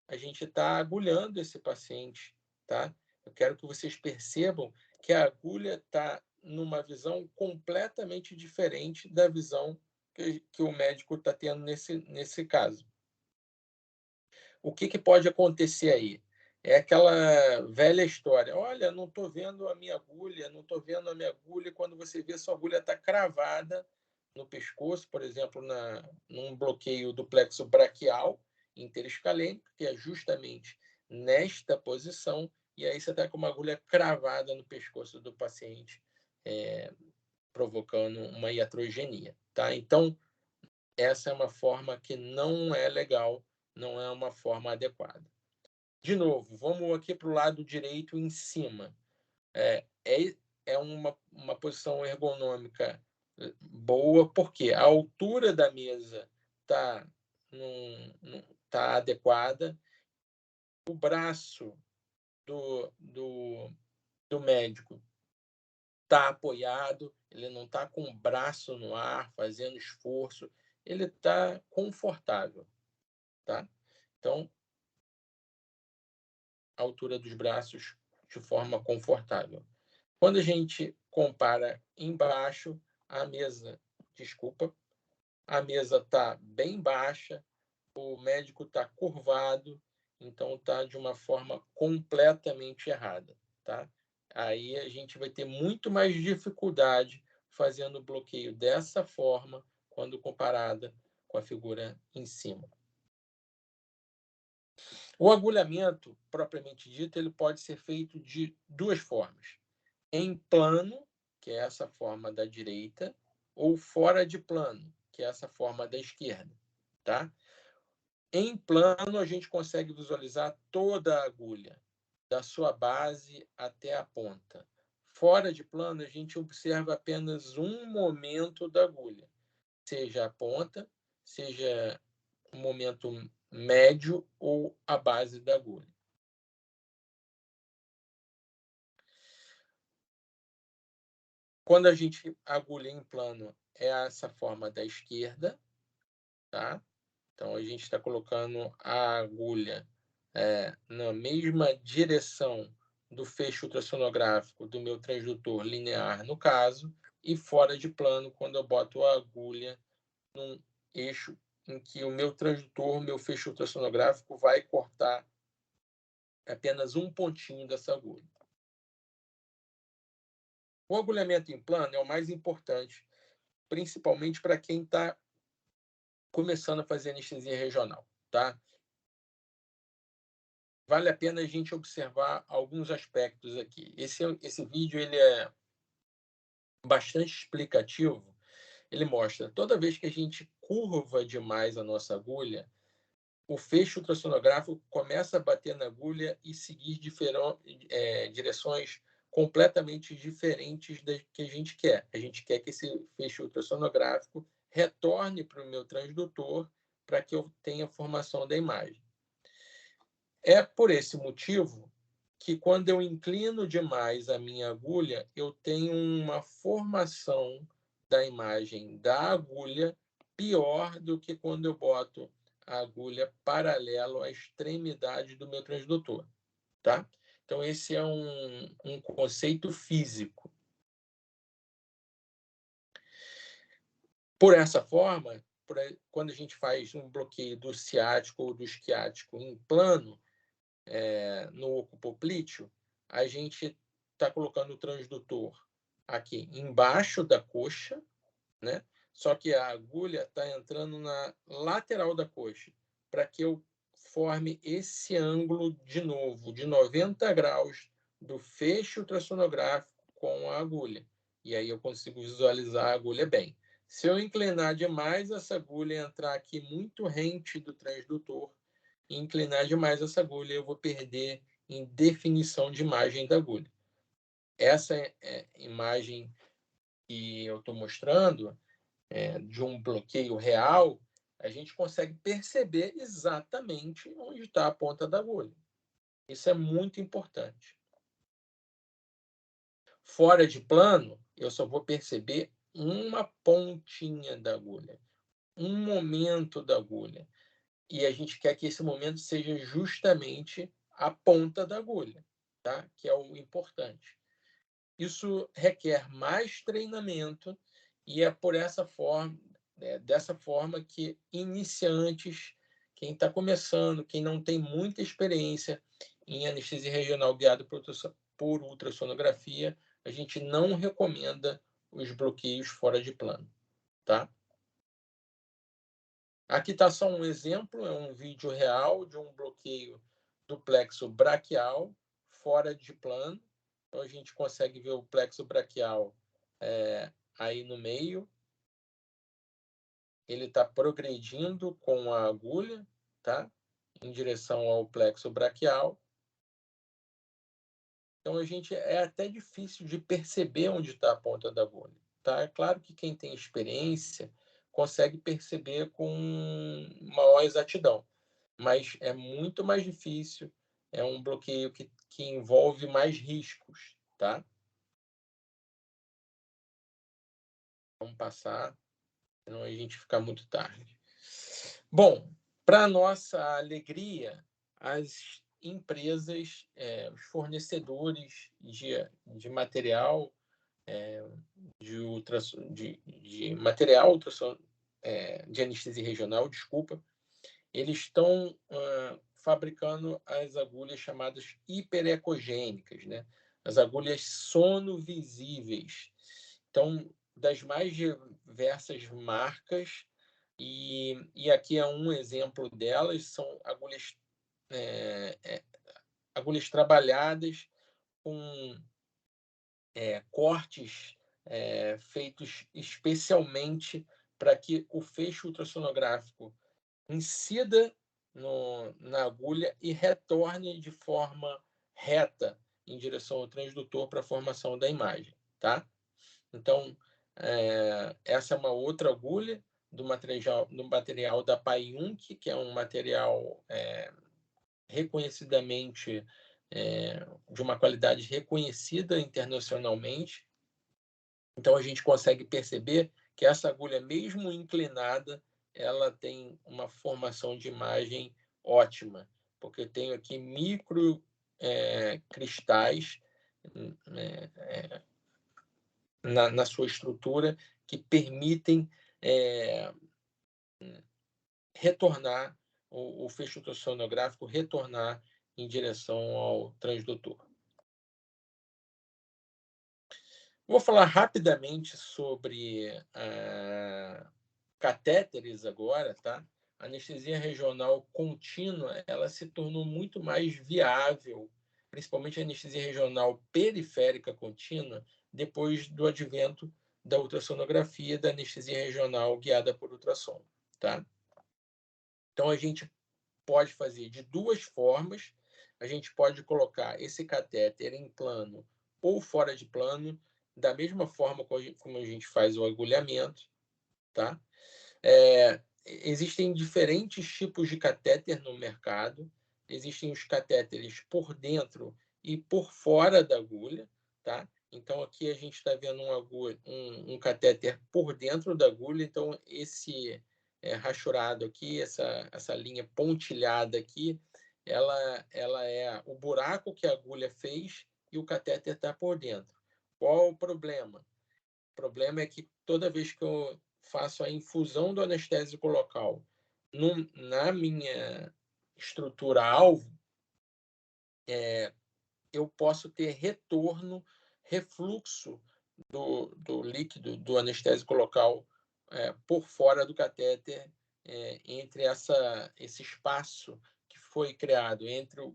a gente está agulhando esse paciente, tá? Eu quero que vocês percebam que a agulha está numa visão completamente diferente da visão que o médico está tendo nesse caso. O que pode acontecer aí? É aquela velha história. Olha, não estou vendo a minha agulha, não estou vendo a minha agulha. Quando você vê, sua agulha está cravada no pescoço, por exemplo, num bloqueio do plexo braquial interescalênico, que é justamente nesta posição, e aí você está com uma agulha cravada no pescoço do paciente, provocando uma iatrogenia. Tá? Então, essa é uma forma que não é legal, não é uma forma adequada. De novo, vamos aqui para o lado direito em cima. É uma posição ergonômica boa, porque a altura da mesa está tá adequada, o braço do médico está apoiado, ele não está com o braço no ar, fazendo esforço, ele está confortável. Tá? Então, a altura dos braços de forma confortável. Quando a gente compara embaixo, a mesa está bem baixa, o médico está curvado, então está de uma forma completamente errada. Tá? Aí a gente vai ter muito mais dificuldade fazendo o bloqueio dessa forma quando comparada com a figura em cima. O agulhamento, propriamente dito, ele pode ser feito de 2 formas. Em plano, que é essa forma da direita, ou fora de plano, que é essa forma da esquerda. Tá? Em plano, a gente consegue visualizar toda a agulha, da sua base até a ponta. Fora de plano, a gente observa apenas um momento da agulha, seja a ponta, seja o momento médio ou a base da agulha. Quando a gente agulha em plano, é essa forma da esquerda, tá? Então, a gente está colocando a agulha na mesma direção do feixe ultrassonográfico do meu transdutor linear, no caso, e fora de plano, quando eu boto a agulha num eixo em que o meu transdutor, meu feixe ultrassonográfico, vai cortar apenas um pontinho dessa agulha. O agulhamento em plano é o mais importante, principalmente para quem está começando a fazer anestesia regional, tá? Vale a pena a gente observar alguns aspectos aqui. Esse vídeo ele é bastante explicativo. Ele mostra, toda vez que a gente curva demais a nossa agulha, o feixe ultrassonográfico começa a bater na agulha e seguir direções completamente diferentes da que a gente quer. A gente quer que esse feixe ultrassonográfico retorne para o meu transdutor para que eu tenha a formação da imagem. É por esse motivo que, quando eu inclino demais a minha agulha, eu tenho uma formação da imagem da agulha pior do que quando eu boto a agulha paralelo à extremidade do meu transdutor, tá? Então, esse é um conceito físico. Por essa forma, quando a gente faz um bloqueio do ciático ou do isquiático em plano, no ocupoplíteo, a gente está colocando o transdutor aqui embaixo da coxa, né? Só que a agulha está entrando na lateral da coxa, para que eu forme esse ângulo de novo, de 90 graus do feixe ultrassonográfico com a agulha. E aí eu consigo visualizar a agulha bem. Se eu inclinar demais essa agulha e entrar aqui muito rente do transdutor, e inclinar demais essa agulha, eu vou perder em definição de imagem da agulha. Essa imagem que eu estou mostrando, de um bloqueio real, a gente consegue perceber exatamente onde está a ponta da agulha. Isso é muito importante. Fora de plano, eu só vou perceber uma pontinha da agulha, um momento da agulha. E a gente quer que esse momento seja justamente a ponta da agulha, tá? Que é o importante. Isso requer mais treinamento e é por essa forma, dessa forma que iniciantes, quem está começando, quem não tem muita experiência em anestesia regional guiada por ultrassonografia, a gente não recomenda os bloqueios fora de plano, tá? Aqui está só um exemplo, é um vídeo real de um bloqueio do plexo braquial fora de plano. Então, a gente consegue ver o plexo braquial aí no meio. Ele está progredindo com a agulha, tá? Em direção ao plexo braquial. Então, é até difícil de perceber onde está a ponta da agulha, tá? É claro que quem tem experiência consegue perceber com maior exatidão, mas é muito mais difícil, é um bloqueio que envolve mais riscos, tá? Vamos passar, senão a gente fica muito tarde. Bom, para nossa alegria, as empresas, os fornecedores de material, de material de anestesia regional, desculpa, eles estão fabricando as agulhas chamadas hiperecogênicas, né? As agulhas sonovisíveis. Então, das mais diversas marcas, e aqui é um exemplo delas, são agulhas trabalhadas com cortes feitos especialmente para que o feixe ultrassonográfico incida na agulha e retorne de forma reta em direção ao transdutor para a formação da imagem, tá? Então, essa é uma outra agulha do material da Paiunk, que é um material reconhecidamente de uma qualidade reconhecida internacionalmente. Então, a gente consegue perceber que essa agulha, mesmo inclinada, ela tem uma formação de imagem ótima, porque eu tenho aqui micro cristais na sua estrutura que permitem retornar, o feixe ultrassonográfico retornar em direção ao transdutor. Vou falar rapidamente sobre catéteres agora, tá? A anestesia regional contínua, ela se tornou muito mais viável, principalmente a anestesia regional periférica contínua, depois do advento da ultrassonografia, da anestesia regional guiada por ultrassom, tá? Então, a gente pode fazer de duas formas. A gente pode colocar esse catéter em plano ou fora de plano, da mesma forma como a gente faz o agulhamento, tá? Existem diferentes tipos de catéter no mercado. Existem os catéteres por dentro e por fora da agulha, tá? Então, aqui a gente está vendo um catéter por dentro da agulha. Então, esse rachurado aqui, essa linha pontilhada aqui, ela é o buraco que a agulha fez e o catéter está por dentro. Qual o problema? O problema é que toda vez que eu faço a infusão do anestésico local na minha estrutura-alvo, eu posso ter retorno, refluxo do líquido do anestésico local por fora do catéter, entre esse espaço que foi criado entre o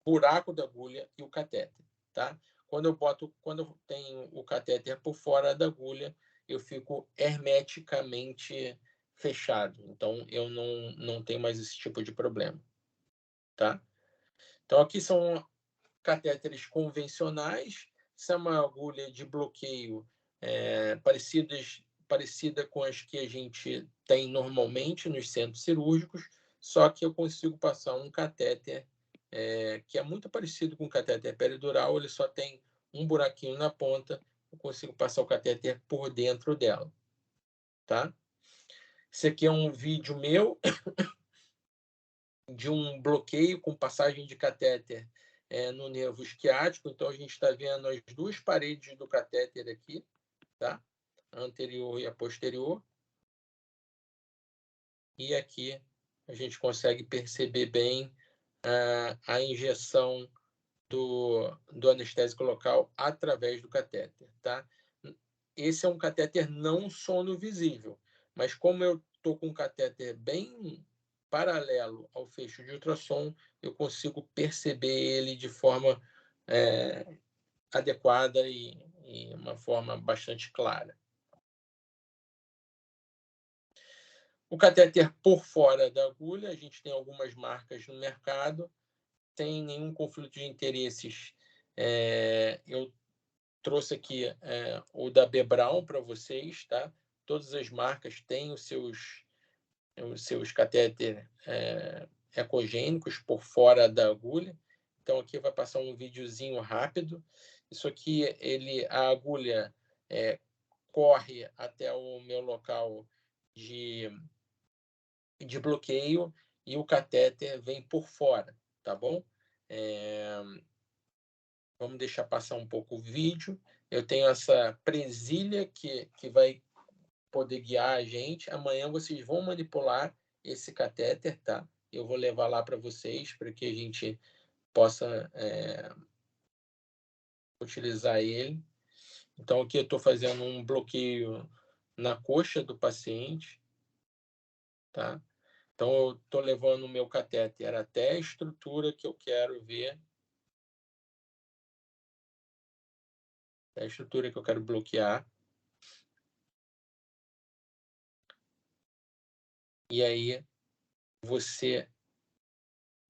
buraco da agulha e o catéter, tá? Quando eu tenho o catéter por fora da agulha, eu fico hermeticamente fechado. Então, eu não tenho mais esse tipo de problema, tá? Então, aqui são catéteres convencionais. Essa é uma agulha de bloqueio parecida com as que a gente tem normalmente nos centros cirúrgicos, só que eu consigo passar um catéter que é muito parecido com o catéter peridural, ele só tem um buraquinho na ponta, eu consigo passar o catéter por dentro dela, tá? Esse aqui é um vídeo meu de um bloqueio com passagem de catéter no nervo isquiático. Então, a gente está vendo as duas paredes do catéter aqui, tá? A anterior e a posterior. E aqui a gente consegue perceber bem a injeção do anestésico local através do catéter, tá? Esse é um catéter não sonovisível, mas como eu estou com um catéter bem paralelo ao feixe de ultrassom, eu consigo perceber ele de forma adequada e uma forma bastante clara. O catéter por fora da agulha, a gente tem algumas marcas no mercado, sem nenhum conflito de interesses. Eu trouxe aqui o da B. Braun para vocês, tá? Todas as marcas têm os seus catéter ecogênicos por fora da agulha. Então, aqui vai passar um videozinho rápido. Isso aqui, a agulha corre até o meu local de bloqueio e o catéter vem por fora, tá bom? Vamos deixar passar um pouco o vídeo. Eu tenho essa presilha que vai poder guiar a gente. Amanhã vocês vão manipular esse catéter, tá? Eu vou levar lá para vocês, para que a gente possa utilizar ele. Então, aqui eu estou fazendo um bloqueio na coxa do paciente, tá? Então, eu estou levando o meu catéter até a estrutura que eu quero ver, a estrutura que eu quero bloquear. E aí, você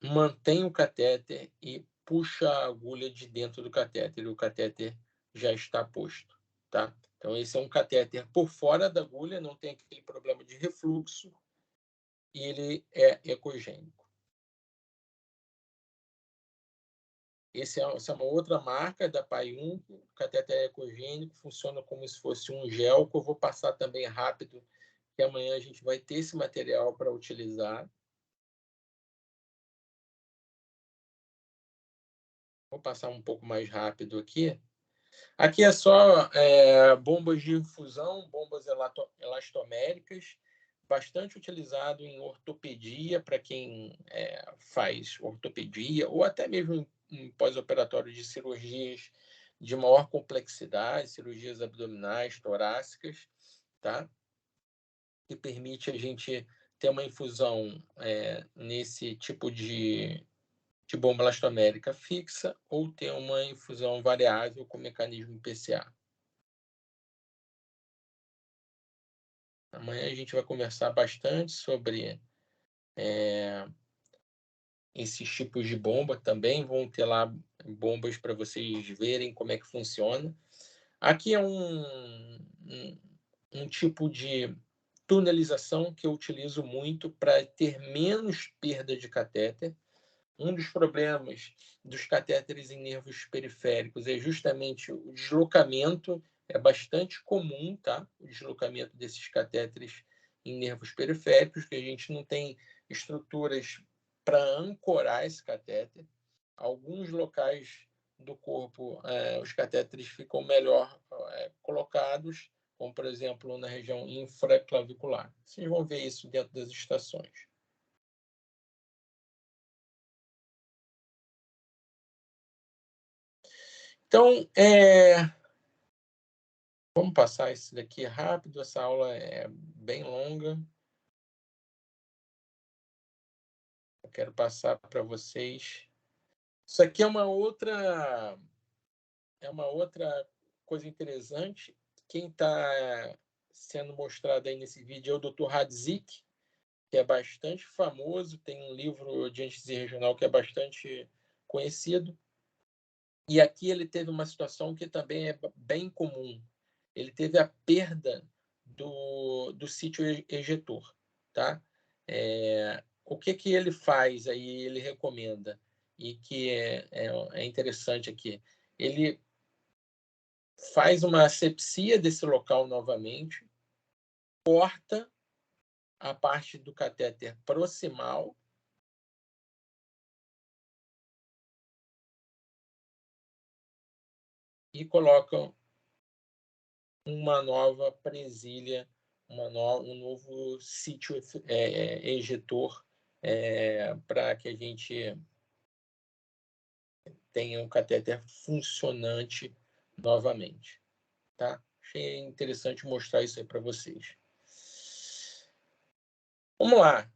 mantém o catéter e puxa a agulha de dentro do catéter, e o catéter já está posto, tá? Então, esse é um catéter por fora da agulha, não tem aquele problema de refluxo, e ele é ecogênico. Essa é uma outra marca da Paiun, o catéter ecogênico, funciona como se fosse um gel, que eu vou passar também rápido, que amanhã a gente vai ter esse material para utilizar. Vou passar um pouco mais rápido aqui. Aqui é só bombas de infusão, bombas elastoméricas, bastante utilizado em ortopedia, para quem faz ortopedia, ou até mesmo em pós-operatório de cirurgias de maior complexidade, cirurgias abdominais, torácicas, tá? Que permite a gente ter uma infusão nesse tipo de bomba elastomérica fixa ou ter uma infusão variável com mecanismo PCA. Amanhã a gente vai conversar bastante sobre esses tipos de bomba também. Vão ter lá bombas para vocês verem como é que funciona. Aqui é um tipo de tunelização que eu utilizo muito para ter menos perda de catéter. Um dos problemas dos catéteres em nervos periféricos é justamente o deslocamento. É bastante comum, tá? O deslocamento desses catéteres em nervos periféricos, que a gente não tem estruturas para ancorar esse catéter. Alguns locais do corpo, os catéteres ficam melhor colocados, como, por exemplo, na região infraclavicular. Vocês vão ver isso dentro das estações. Então, vamos passar isso daqui rápido. Essa aula é bem longa. Eu quero passar para vocês. Isso aqui é uma outra coisa interessante. Quem está sendo mostrado aí nesse vídeo é o Dr. Hadzik, que é bastante famoso. Tem um livro de anestesia regional que é bastante conhecido. E aqui ele teve uma situação que também é bem comum. Ele teve a perda do sítio ejetor, tá? O que ele faz aí, ele recomenda, e que é interessante aqui. Ele faz uma asepsia desse local novamente, corta a parte do catéter proximal e coloca uma nova presilha, um novo sítio ejetor para que a gente tenha um catéter funcionante novamente. Tá? Achei interessante mostrar isso aí para vocês. Vamos lá.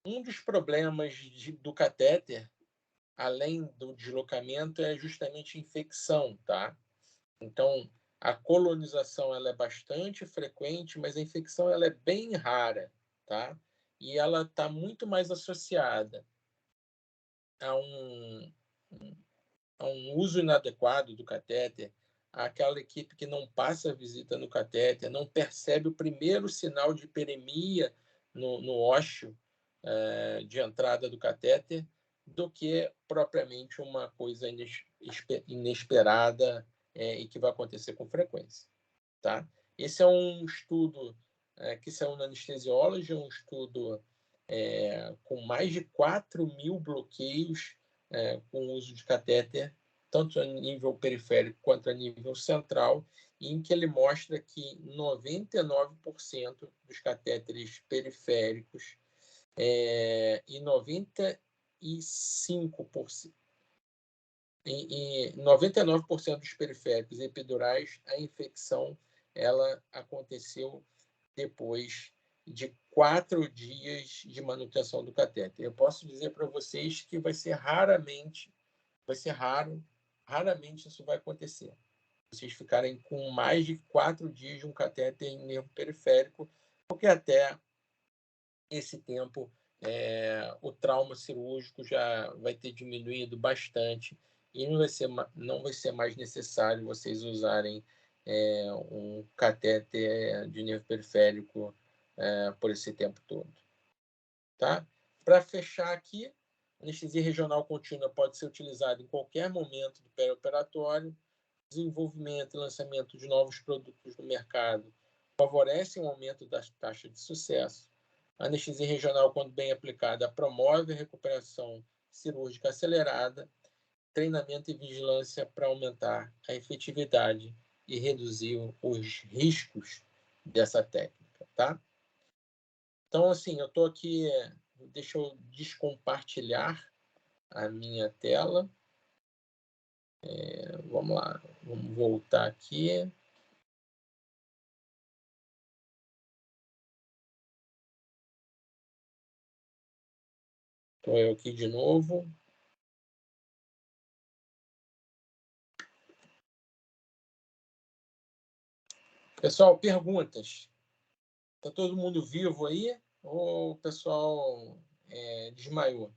Um dos problemas do catéter, além do deslocamento, é justamente infecção, tá? Então, a colonização ela é bastante frequente, mas a infecção ela é bem rara, tá? E ela está muito mais associada a um uso inadequado do catéter, àquela equipe que não passa a visita no catéter, não percebe o primeiro sinal de hiperemia no ósseo de entrada do catéter, do que propriamente uma coisa inesperada e que vai acontecer com frequência. Tá? Esse é um estudo que saiu na Anesthesiology, um estudo com mais de 4.000 bloqueios com o uso de catéter, tanto a nível periférico quanto a nível central, em que ele mostra que 99% dos catéteres periféricos e 99% dos periféricos e epidurais, a infecção ela aconteceu depois de 4 dias de manutenção do catéter. Eu posso dizer para vocês que vai ser raramente isso vai acontecer. Vocês ficarem com mais de 4 dias de um catéter em nervo periférico, porque até esse tempo o trauma cirúrgico já vai ter diminuído bastante e não vai ser mais necessário vocês usarem um catéter de nervo periférico por esse tempo todo. Tá? Para fechar aqui, anestesia regional contínua pode ser utilizada em qualquer momento do perioperatório. Desenvolvimento e lançamento de novos produtos no mercado favorecem o aumento da taxa de sucesso. A anestesia regional, quando bem aplicada, promove a recuperação cirúrgica acelerada, treinamento e vigilância para aumentar a efetividade e reduzir os riscos dessa técnica, tá? Então, assim, eu estou aqui, deixa eu descompartilhar a minha tela. Vamos lá, vamos voltar aqui. Estou eu aqui de novo. Pessoal, perguntas. Está todo mundo vivo aí? Ou o pessoal desmaiou?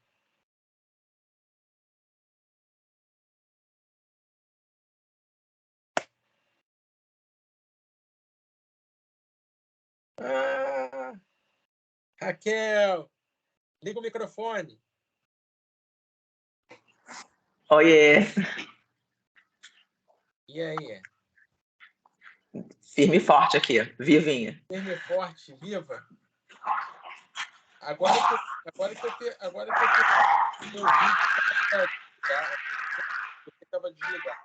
Ah, Raquel, liga o microfone. Oiê. E aí? Firme e forte aqui, vivinha. Firme e forte, viva. Agora que eu meu vídeo estava desligado.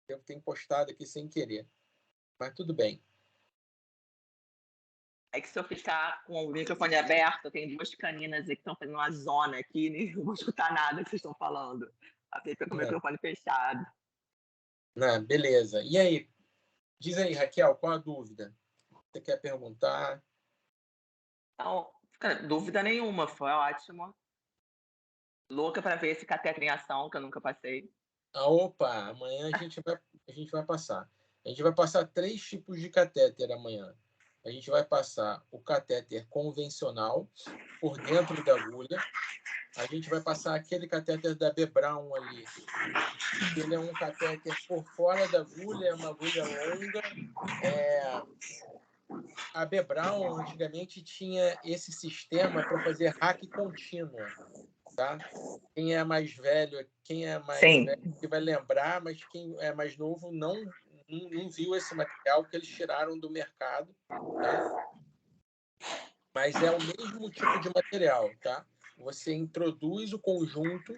Eu tenho postado aqui sem querer. Mas tudo bem. É que se eu ficar com o microfone aberto, tem duas caninas que estão fazendo uma zona aqui, nem vou escutar nada que vocês estão falando. Até com o microfone fechado. Não, beleza. E aí? Diz aí, Raquel, qual a dúvida? Você quer perguntar? Então, dúvida nenhuma, foi ótimo. Louca para ver esse cateter em ação, que eu nunca passei. Opa, amanhã a gente vai passar. A gente vai passar 3 tipos de catéter amanhã. A gente vai passar o catéter convencional por dentro da agulha. A gente vai passar aquele catéter da B. Braun ali. Ele é um catéter por fora da agulha, é uma agulha longa. A B. Braun antigamente tinha esse sistema para fazer hack contínua, tá? Quem é mais velho que vai lembrar, mas quem é mais novo não viu esse material que eles tiraram do mercado, tá? Mas é o mesmo tipo de material, tá? Você introduz o conjunto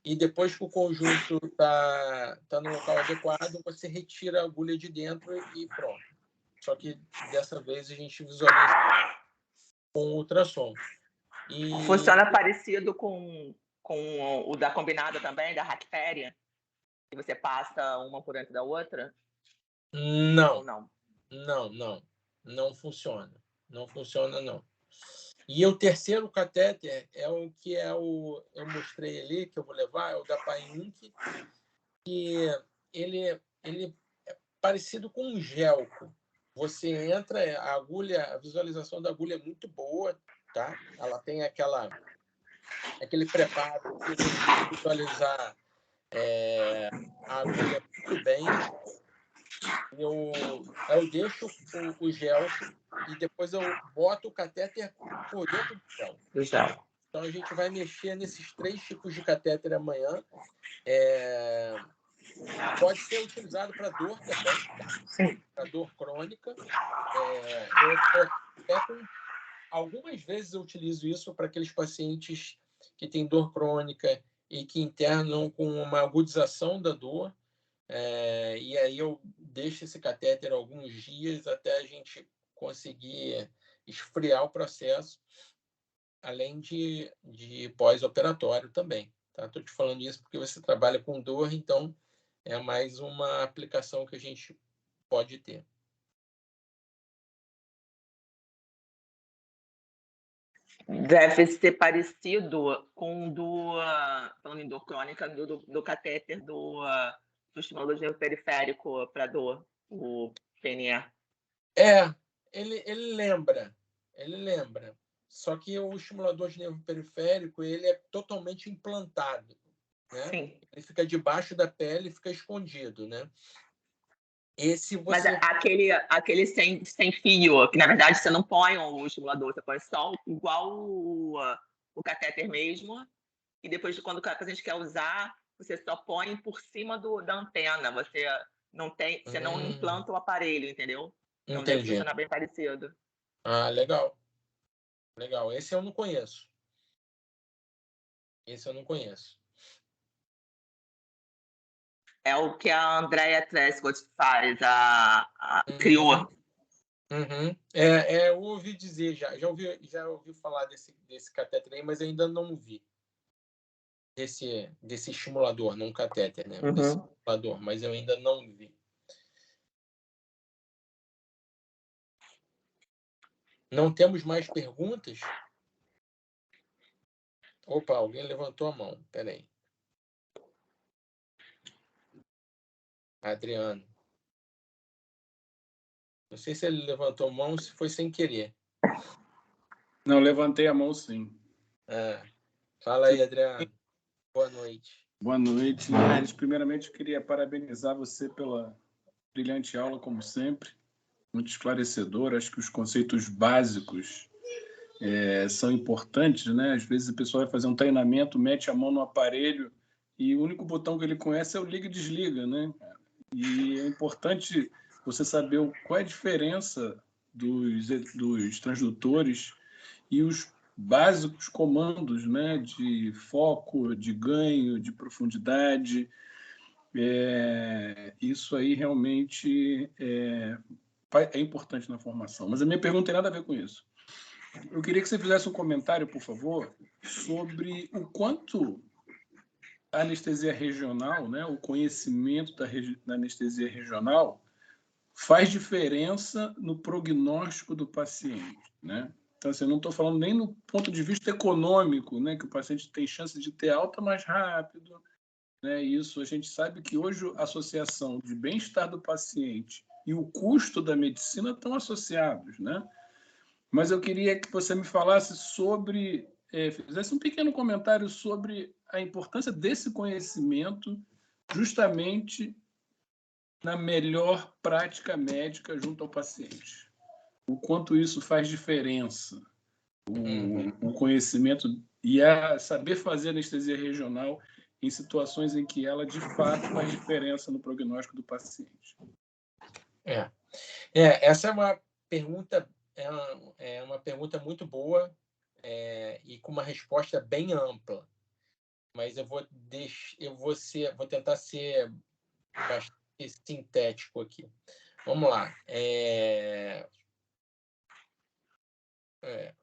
e depois que o conjunto tá no local adequado, você retira a agulha de dentro e pronto. Só que dessa vez a gente visualiza com ultrassom. Funciona parecido com o da combinada também, da Hackperia? Que você passa uma por dentro da outra? Não. Ou não? Não funciona. Não funciona, não. E o terceiro catéter é o que eu mostrei ali, que eu vou levar, é o da Painunk, que ele é parecido com um gelco. Você entra, a visualização da agulha é muito boa, tá? Ela tem aquele preparo que você visualizar a agulha muito bem. Eu deixo o gelco e depois eu boto o catéter por dentro do gel. Do gel. Então a gente vai mexer nesses 3 tipos de catéter amanhã. Pode ser utilizado para dor também, para dor crônica. Algumas vezes eu utilizo isso para aqueles pacientes que têm dor crônica e que internam com uma agudização da dor. E aí eu deixo esse catéter alguns dias até a gente conseguir esfriar o processo, além de pós-operatório também. Estou te falando isso porque você trabalha com dor, então é mais uma aplicação que a gente pode ter. Deve ser parecido com o falando em dor crônica, do catéter do estimulador de nervo periférico para dor, o PNE. Ele lembra. Só que o estimulador de nervo periférico ele é totalmente implantado, né? Sim. Ele fica debaixo da pele e fica escondido, né? Mas aquele sem fio, que na verdade você não põe o estimulador, você põe só igual o catéter mesmo, e depois quando a gente quer usar, você só põe por cima da antena, você não implanta o aparelho, entendeu? Então deve Entendi. funcionar bem parecido. Ah, legal. Esse eu não conheço. É o que a Andrea Trescott faz, criou. Eu ouvi dizer, já ouvi falar desse catéter aí, mas ainda não vi. desse estimulador, não catéter, né? Desse estimulador, mas eu ainda não vi. Não temos mais perguntas? Opa, alguém levantou a mão. Peraí. Adriano. Não sei se ele levantou a mão ou se foi sem querer. Não, levantei a mão, sim. Fala aí, Adriano. Boa noite. Boa noite, Neres. Primeiramente, eu queria parabenizar você pela brilhante aula, como sempre. Muito esclarecedor. Acho que os conceitos básicos são importantes, né? Às vezes a pessoa vai fazer um treinamento, mete a mão no aparelho e o único botão que ele conhece é o liga e desliga, né? E é importante você saber qual é a diferença dos transdutores e os básicos comandos, né, de foco, de ganho, de profundidade. Isso aí realmente é importante na formação. Mas a minha pergunta tem nada a ver com isso. Eu queria que você fizesse um comentário, por favor, sobre o quanto a anestesia regional, né, o conhecimento da anestesia regional, faz diferença no prognóstico do paciente, né? Então, assim, eu não estou falando nem no ponto de vista econômico, né, que o paciente tem chance de ter alta mais rápido, né? Isso a gente sabe que hoje a associação de bem-estar do paciente e o custo da medicina estão associados, né? Mas eu queria que você me falasse sobre, fizesse um pequeno comentário sobre a importância desse conhecimento justamente na melhor prática médica junto ao paciente. O quanto isso faz diferença. O conhecimento e a saber fazer anestesia regional em situações em que ela, de fato, faz diferença no prognóstico do paciente. Essa é uma pergunta, uma pergunta muito boa e com uma resposta bem ampla. Mas eu vou tentar ser bastante sintético aqui. Vamos lá.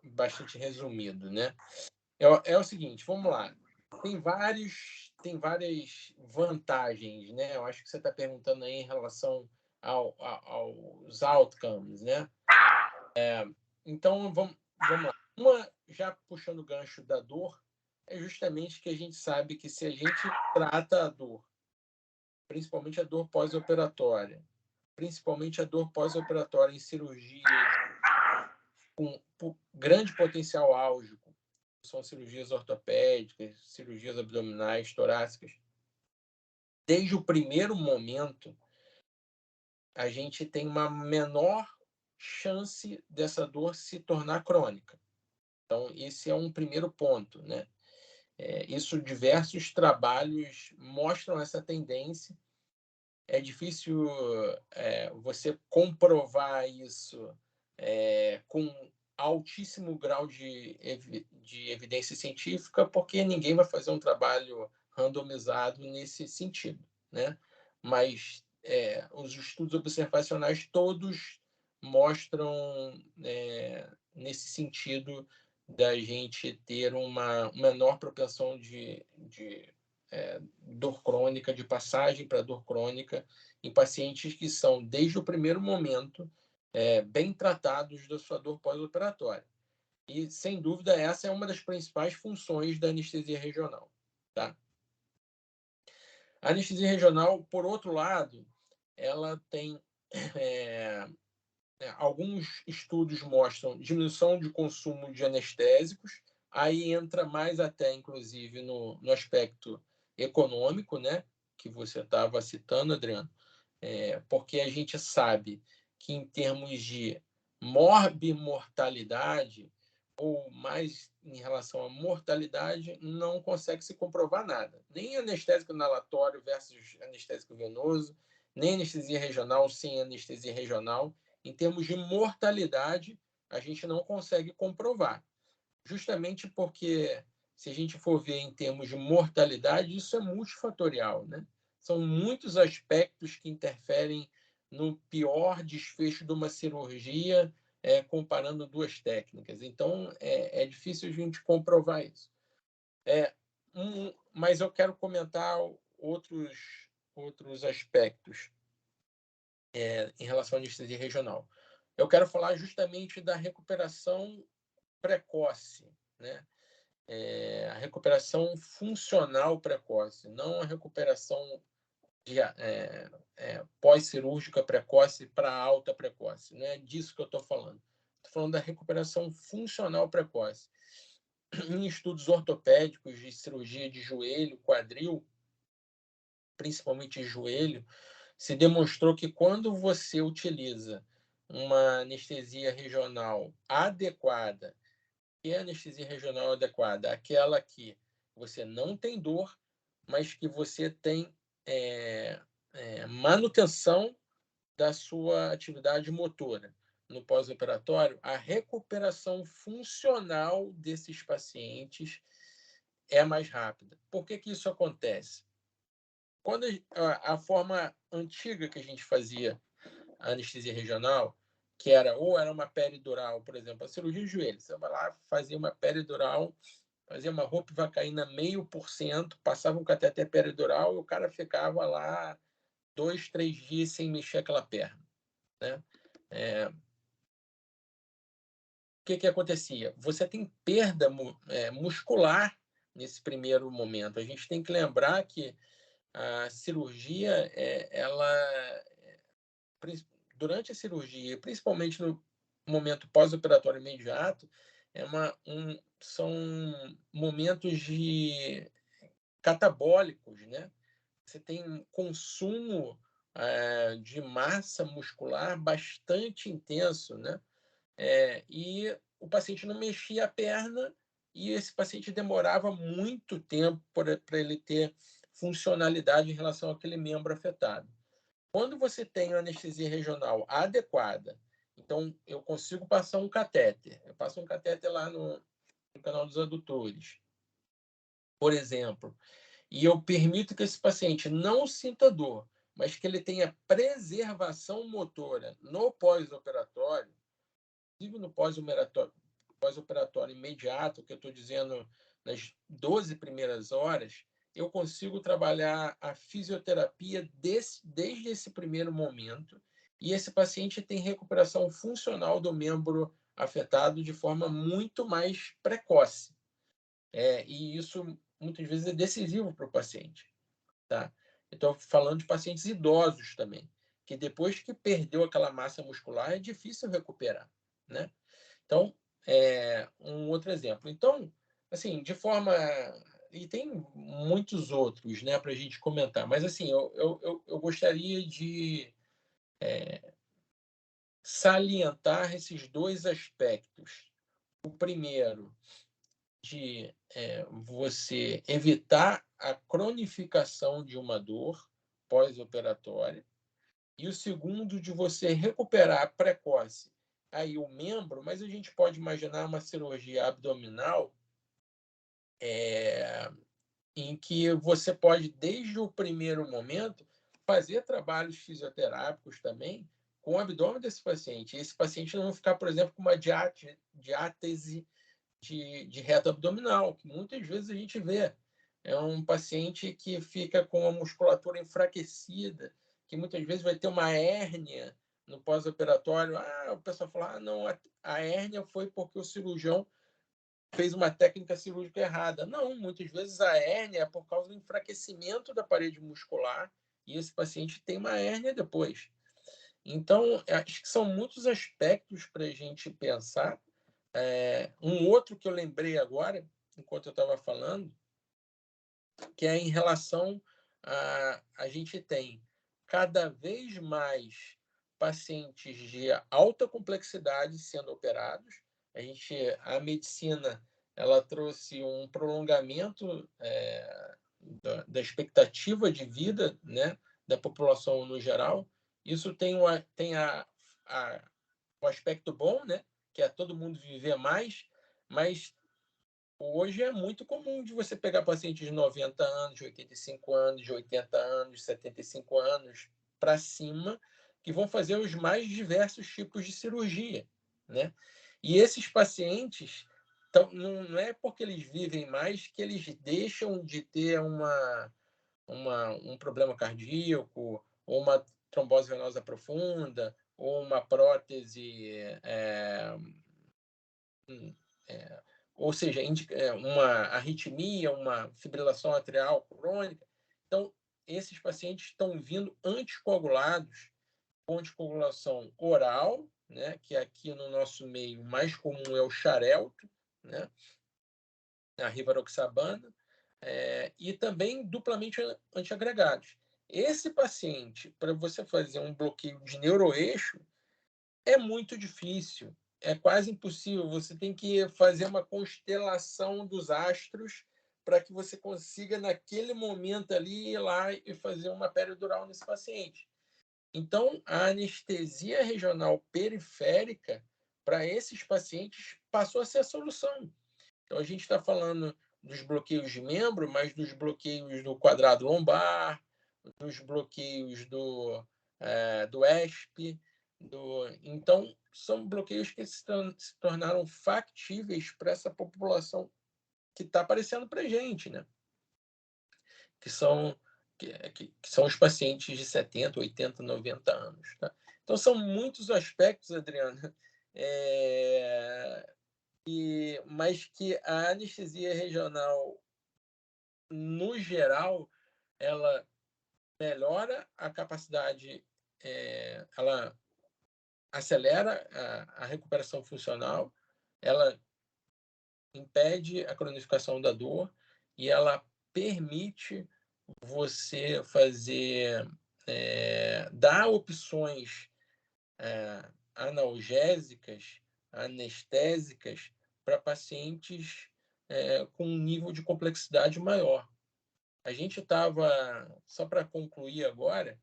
Bastante resumido, né? É o seguinte, vamos lá. Tem várias vantagens, né? Eu acho que você está perguntando aí em relação aos outcomes, né? Então, vamos lá. Uma, já puxando o gancho da dor, é justamente que a gente sabe que se a gente trata a dor, principalmente a dor pós-operatória, em cirurgias com grande potencial álgico, são cirurgias ortopédicas, cirurgias abdominais, torácicas, desde o primeiro momento, a gente tem uma menor chance dessa dor se tornar crônica. Então, esse é um primeiro ponto, né? Diversos trabalhos mostram essa tendência. É difícil você comprovar isso com altíssimo grau de evidência científica, porque ninguém vai fazer um trabalho randomizado nesse sentido, né? Mas os estudos observacionais todos mostram nesse sentido da gente ter uma menor propensão de dor crônica, de passagem para dor crônica em pacientes que são, desde o primeiro momento, bem tratados da sua dor pós-operatória. E, sem dúvida, essa é uma das principais funções da anestesia regional. Tá? A anestesia regional, por outro lado, ela tem... alguns estudos mostram diminuição de consumo de anestésicos, aí entra mais até, inclusive, no aspecto econômico, né, que você estava citando, Adriano, porque a gente sabe que, em termos de morbimortalidade, ou mais em relação à mortalidade, não consegue se comprovar nada. Nem anestésico inalatório versus anestésico venoso, nem anestesia regional sem anestesia regional. Em termos de mortalidade, a gente não consegue comprovar. Justamente porque, se a gente for ver em termos de mortalidade, isso é multifatorial, né? São muitos aspectos que interferem no pior desfecho de uma cirurgia, comparando duas técnicas. Então, é difícil a gente comprovar isso. mas eu quero comentar outros aspectos em relação à anestesia regional. Eu quero falar justamente da recuperação precoce, né? A recuperação funcional precoce, não a recuperação pós-cirúrgica precoce para alta precoce. Não é disso que eu estou falando. Estou falando da recuperação funcional precoce. Em estudos ortopédicos de cirurgia de joelho, quadril, principalmente joelho, se demonstrou que quando você utiliza uma anestesia regional adequada, que é a anestesia regional adequada? Aquela que você não tem dor, mas que você tem manutenção da sua atividade motora. No pós-operatório, a recuperação funcional desses pacientes é mais rápida. Por que isso acontece? Quando a forma antiga que a gente fazia a anestesia regional, que era uma peridural, por exemplo, a cirurgia de joelho, você vai lá, fazia uma peridural, fazia uma ropivacaína 0,5%, passava um cateter peridural e o cara ficava lá 2, 3 dias sem mexer aquela perna, né? O que acontecia? Você tem perda muscular nesse primeiro momento. A gente tem que lembrar que a cirurgia, durante a cirurgia, principalmente no momento pós-operatório imediato, são momentos catabólicos, né? Você tem um consumo de massa muscular bastante intenso, né? E o paciente não mexia a perna e esse paciente demorava muito tempo para ele ter funcionalidade em relação àquele membro afetado. Quando você tem a anestesia regional adequada, então eu consigo passar um catéter. Eu passo um catéter lá no canal dos adutores, por exemplo, e eu permito que esse paciente não sinta dor, mas que ele tenha preservação motora no pós-operatório, inclusive no pós-operatório imediato, que eu estou dizendo nas 12 primeiras horas, eu consigo trabalhar a fisioterapia desde esse primeiro momento e esse paciente tem recuperação funcional do membro afetado de forma muito mais precoce. E isso, muitas vezes, é decisivo para o paciente. Tá? Estou falando de pacientes idosos também, que depois que perdeu aquela massa muscular, é difícil recuperar, né? Então, um outro exemplo. Então, assim, de forma... E tem muitos outros, né, para a gente comentar. Mas, assim, eu gostaria de salientar esses dois aspectos. O primeiro, de você evitar a cronificação de uma dor pós-operatória. E o segundo, de você recuperar precoce aí o membro, mas a gente pode imaginar uma cirurgia abdominal em que você pode, desde o primeiro momento, fazer trabalhos fisioterápicos também com o abdômen desse paciente. E esse paciente não ficar, por exemplo, com uma diátese de reto abdominal, que muitas vezes a gente vê. É um paciente que fica com a musculatura enfraquecida, que muitas vezes vai ter uma hérnia no pós-operatório. O pessoal fala, não, a hérnia foi porque o cirurgião fez uma técnica cirúrgica errada. Não, muitas vezes a hérnia é por causa do enfraquecimento da parede muscular e esse paciente tem uma hérnia depois. Então, acho que são muitos aspectos para a gente pensar. Um outro que eu lembrei agora, enquanto eu estava falando, que é em relação a gente tem cada vez mais pacientes de alta complexidade sendo operados. A medicina ela trouxe um prolongamento da expectativa de vida, né, da população no geral. Isso tem o aspecto bom, né, que é todo mundo viver mais, mas hoje é muito comum de você pegar pacientes de 90 anos, de 85 anos, de 80 anos, 75 anos para cima, que vão fazer os mais diversos tipos de cirurgia, né? E esses pacientes Então, não é porque eles vivem mais que eles deixam de ter um problema cardíaco, ou uma trombose venosa profunda, ou uma prótese, ou seja, uma arritmia, uma fibrilação atrial crônica. Então, esses pacientes estão vindo anticoagulados, com anticoagulação oral, né, que aqui no nosso meio mais comum é o xarelto, né, a rivaroxabana, e também duplamente antiagregados. Esse paciente, para você fazer um bloqueio de neuroeixo, é muito difícil, é quase impossível. Você tem que fazer uma constelação dos astros para que você consiga, naquele momento ali, ir lá e fazer uma peridural nesse paciente. Então, a anestesia regional periférica, para esses pacientes, passou a ser a solução. Então, a gente está falando dos bloqueios de membro, mas dos bloqueios do quadrado lombar, dos bloqueios do ESP. Então, são bloqueios que se tornaram factíveis para essa população que está aparecendo para a gente, né? Que são os pacientes de 70, 80, 90 anos. Tá? Então, são muitos aspectos, Adriana, mas que a anestesia regional, no geral, ela melhora a capacidade, ela acelera a recuperação funcional, ela impede a cronificação da dor e ela permite você dar opções analgésicas, anestésicas para pacientes com um nível de complexidade maior. A gente estava, só para concluir agora,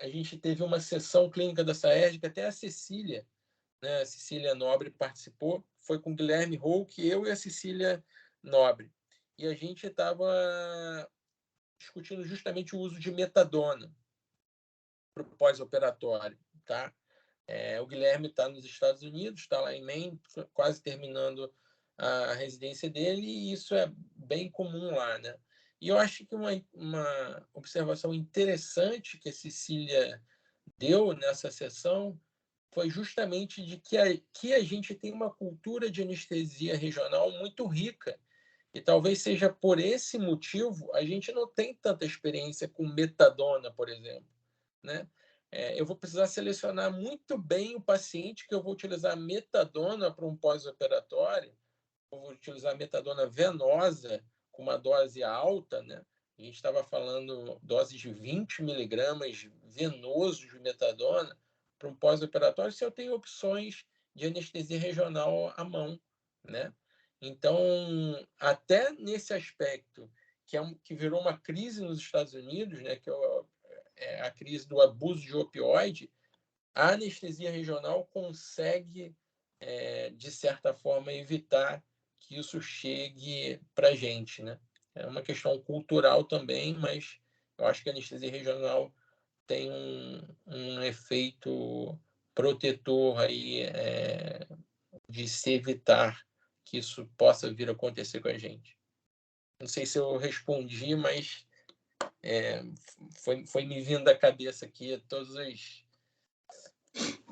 a gente teve uma sessão clínica da Saerg, que até a Cecília, né, a Cecília Nobre participou, foi com o Guilherme Hulk, eu e a Cecília Nobre. E a gente estava discutindo justamente o uso de metadona para o pós-operatório. Tá? O Guilherme está nos Estados Unidos, está lá em Maine, quase terminando a residência dele, e isso é bem comum lá. Né? E eu acho que uma observação interessante que a Cecília deu nessa sessão foi justamente de que a gente tem uma cultura de anestesia regional muito rica. E talvez seja por esse motivo a gente não tem tanta experiência com metadona, por exemplo. Né? Eu vou precisar selecionar muito bem o paciente que eu vou utilizar metadona para um pós-operatório, eu vou utilizar metadona venosa com uma dose alta, né? A gente estava falando doses de 20 miligramas venoso de metadona para um pós-operatório, se eu tenho opções de anestesia regional à mão, né? Então, até nesse aspecto, que virou uma crise nos Estados Unidos, né? Que é a crise do abuso de opioide, a anestesia regional consegue, de certa forma, evitar que isso chegue para a gente. Né? É uma questão cultural também, mas eu acho que a anestesia regional tem um efeito protetor aí, de se evitar que isso possa vir a acontecer com a gente. Não sei se eu respondi, mas foi me vindo à cabeça aqui todas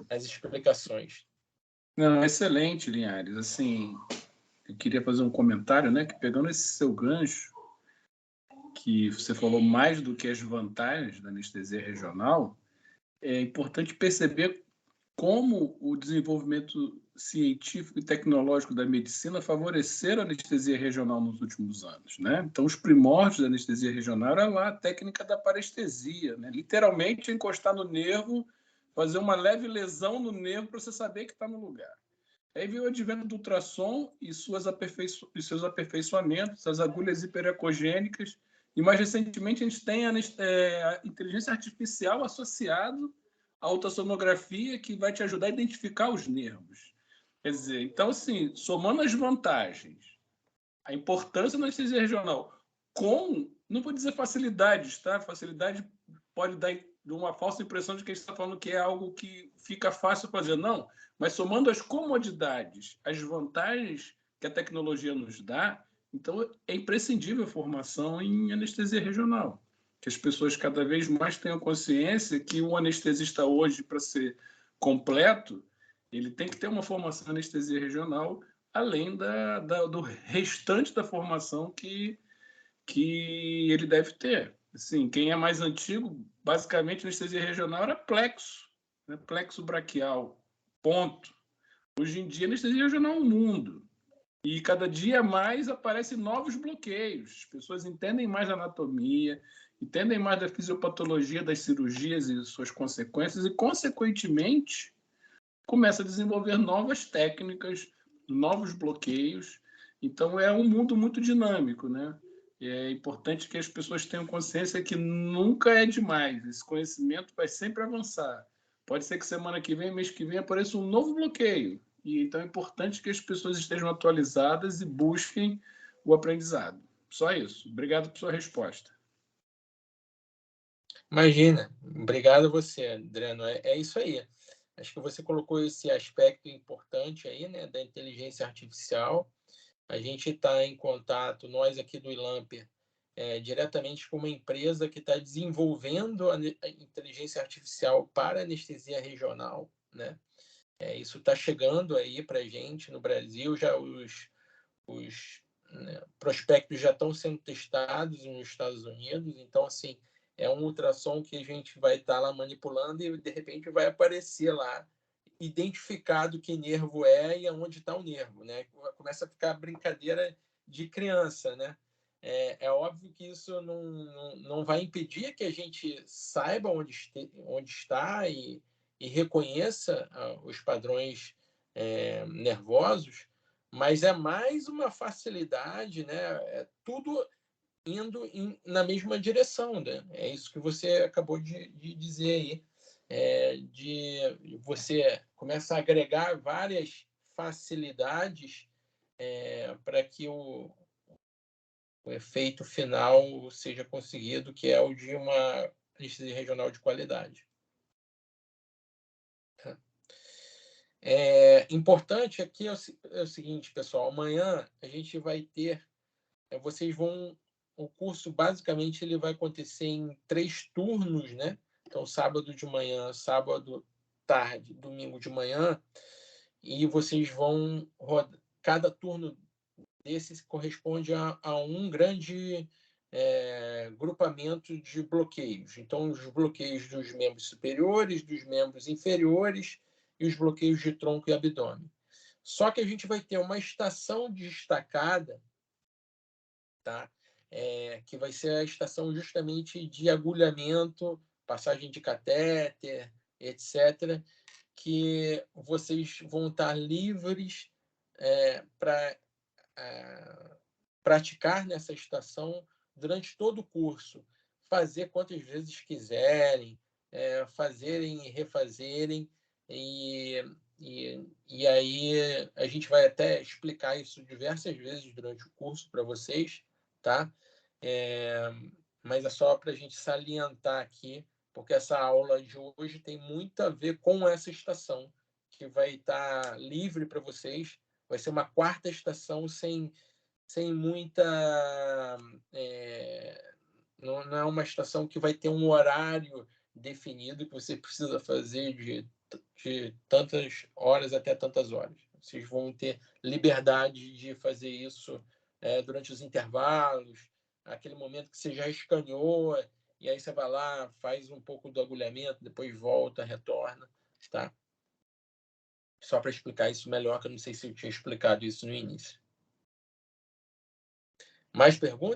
as explicações. Não, excelente, Linhares. Assim, eu queria fazer um comentário, né? Que pegando esse seu gancho, que você falou mais do que as vantagens da anestesia regional, é importante perceber como o desenvolvimento científico e tecnológico da medicina favoreceram a anestesia regional nos últimos anos, né? Então, os primórdios da anestesia regional era lá a técnica da parestesia, né? Literalmente encostar no nervo, fazer uma leve lesão no nervo para você saber que está no lugar. Aí veio o advento do ultrassom e seus aperfeiçoamentos, as agulhas hiperecogênicas, e mais recentemente a gente tem a inteligência artificial associada à ultrassonografia, que vai te ajudar a identificar os nervos. Quer dizer, então, assim, somando as vantagens, a importância da anestesia regional, não vou dizer facilidades, tá? Facilidade pode dar de uma falsa impressão de que a gente está falando que é algo que fica fácil fazer. Não, mas somando as comodidades, as vantagens que a tecnologia nos dá, então é imprescindível a formação em anestesia regional. Que as pessoas cada vez mais tenham consciência que um anestesista hoje, para ser completo, ele tem que ter uma formação em anestesia regional, além do restante da formação que ele deve ter. Assim, quem é mais antigo, basicamente, anestesia regional era plexo, né? Plexo braquial, ponto. Hoje em dia, anestesia regional é um mundo. E cada dia mais aparecem novos bloqueios. As pessoas entendem mais a anatomia, entendem mais da fisiopatologia das cirurgias e suas consequências e, consequentemente, começa a desenvolver novas técnicas, novos bloqueios. Então, é um mundo muito dinâmico, né? É importante que as pessoas tenham consciência que nunca é demais. Esse conhecimento vai sempre avançar. Pode ser que semana que vem, mês que vem, apareça um novo bloqueio. E então é importante que as pessoas estejam atualizadas e busquem o aprendizado. Só isso. Obrigado por sua resposta. Imagina. Obrigado a você, Adriano. É isso aí. Acho que você colocou esse aspecto importante aí, né, da inteligência artificial. A gente está em contato, nós aqui do ILAMPER, diretamente com uma empresa que está desenvolvendo a inteligência artificial para anestesia regional, né? Isso está chegando aí para a gente no Brasil, já os né, prospectos já estão sendo testados nos Estados Unidos, então, assim, é um ultrassom que a gente vai estar lá manipulando e, de repente, vai aparecer lá identificado que nervo é e aonde está o nervo, né? Começa a ficar brincadeira de criança, né? É óbvio que isso não vai impedir que a gente saiba onde está e reconheça os padrões nervosos, mas é mais uma facilidade, né? É tudo indo na mesma direção, né? É isso que você acabou de dizer aí. De você começa a agregar várias facilidades para que o efeito final seja conseguido, que é o de uma anestesia regional de qualidade. Importante aqui é o seguinte, pessoal, amanhã a gente vai ter, o curso basicamente ele vai acontecer em 3 turnos, né? Então, sábado de manhã, sábado tarde, domingo de manhã, e vocês vão rodar. Cada turno desse corresponde a um grande grupamento de bloqueios. Então, os bloqueios dos membros superiores, dos membros inferiores e os bloqueios de tronco e abdômen. Só que a gente vai ter uma estação destacada, tá? Que vai ser a estação justamente de agulhamento, passagem de catéter, etc., que vocês vão estar livres para praticar nessa estação durante todo o curso, fazer quantas vezes quiserem, fazerem e refazerem, e aí a gente vai até explicar isso diversas vezes durante o curso para vocês, tá? Mas é só para a gente salientar aqui, porque essa aula de hoje tem muito a ver com essa estação, que vai estar livre para vocês. Vai ser uma 4ª estação sem muita... não é uma estação que vai ter um horário definido que você precisa fazer de tantas horas até tantas horas. Vocês vão ter liberdade de fazer isso durante os intervalos, aquele momento que você já escaneou, e aí você vai lá, faz um pouco do agulhamento, depois volta, retorna, tá? Só para explicar isso melhor, que eu não sei se eu tinha explicado isso no início. Mais perguntas?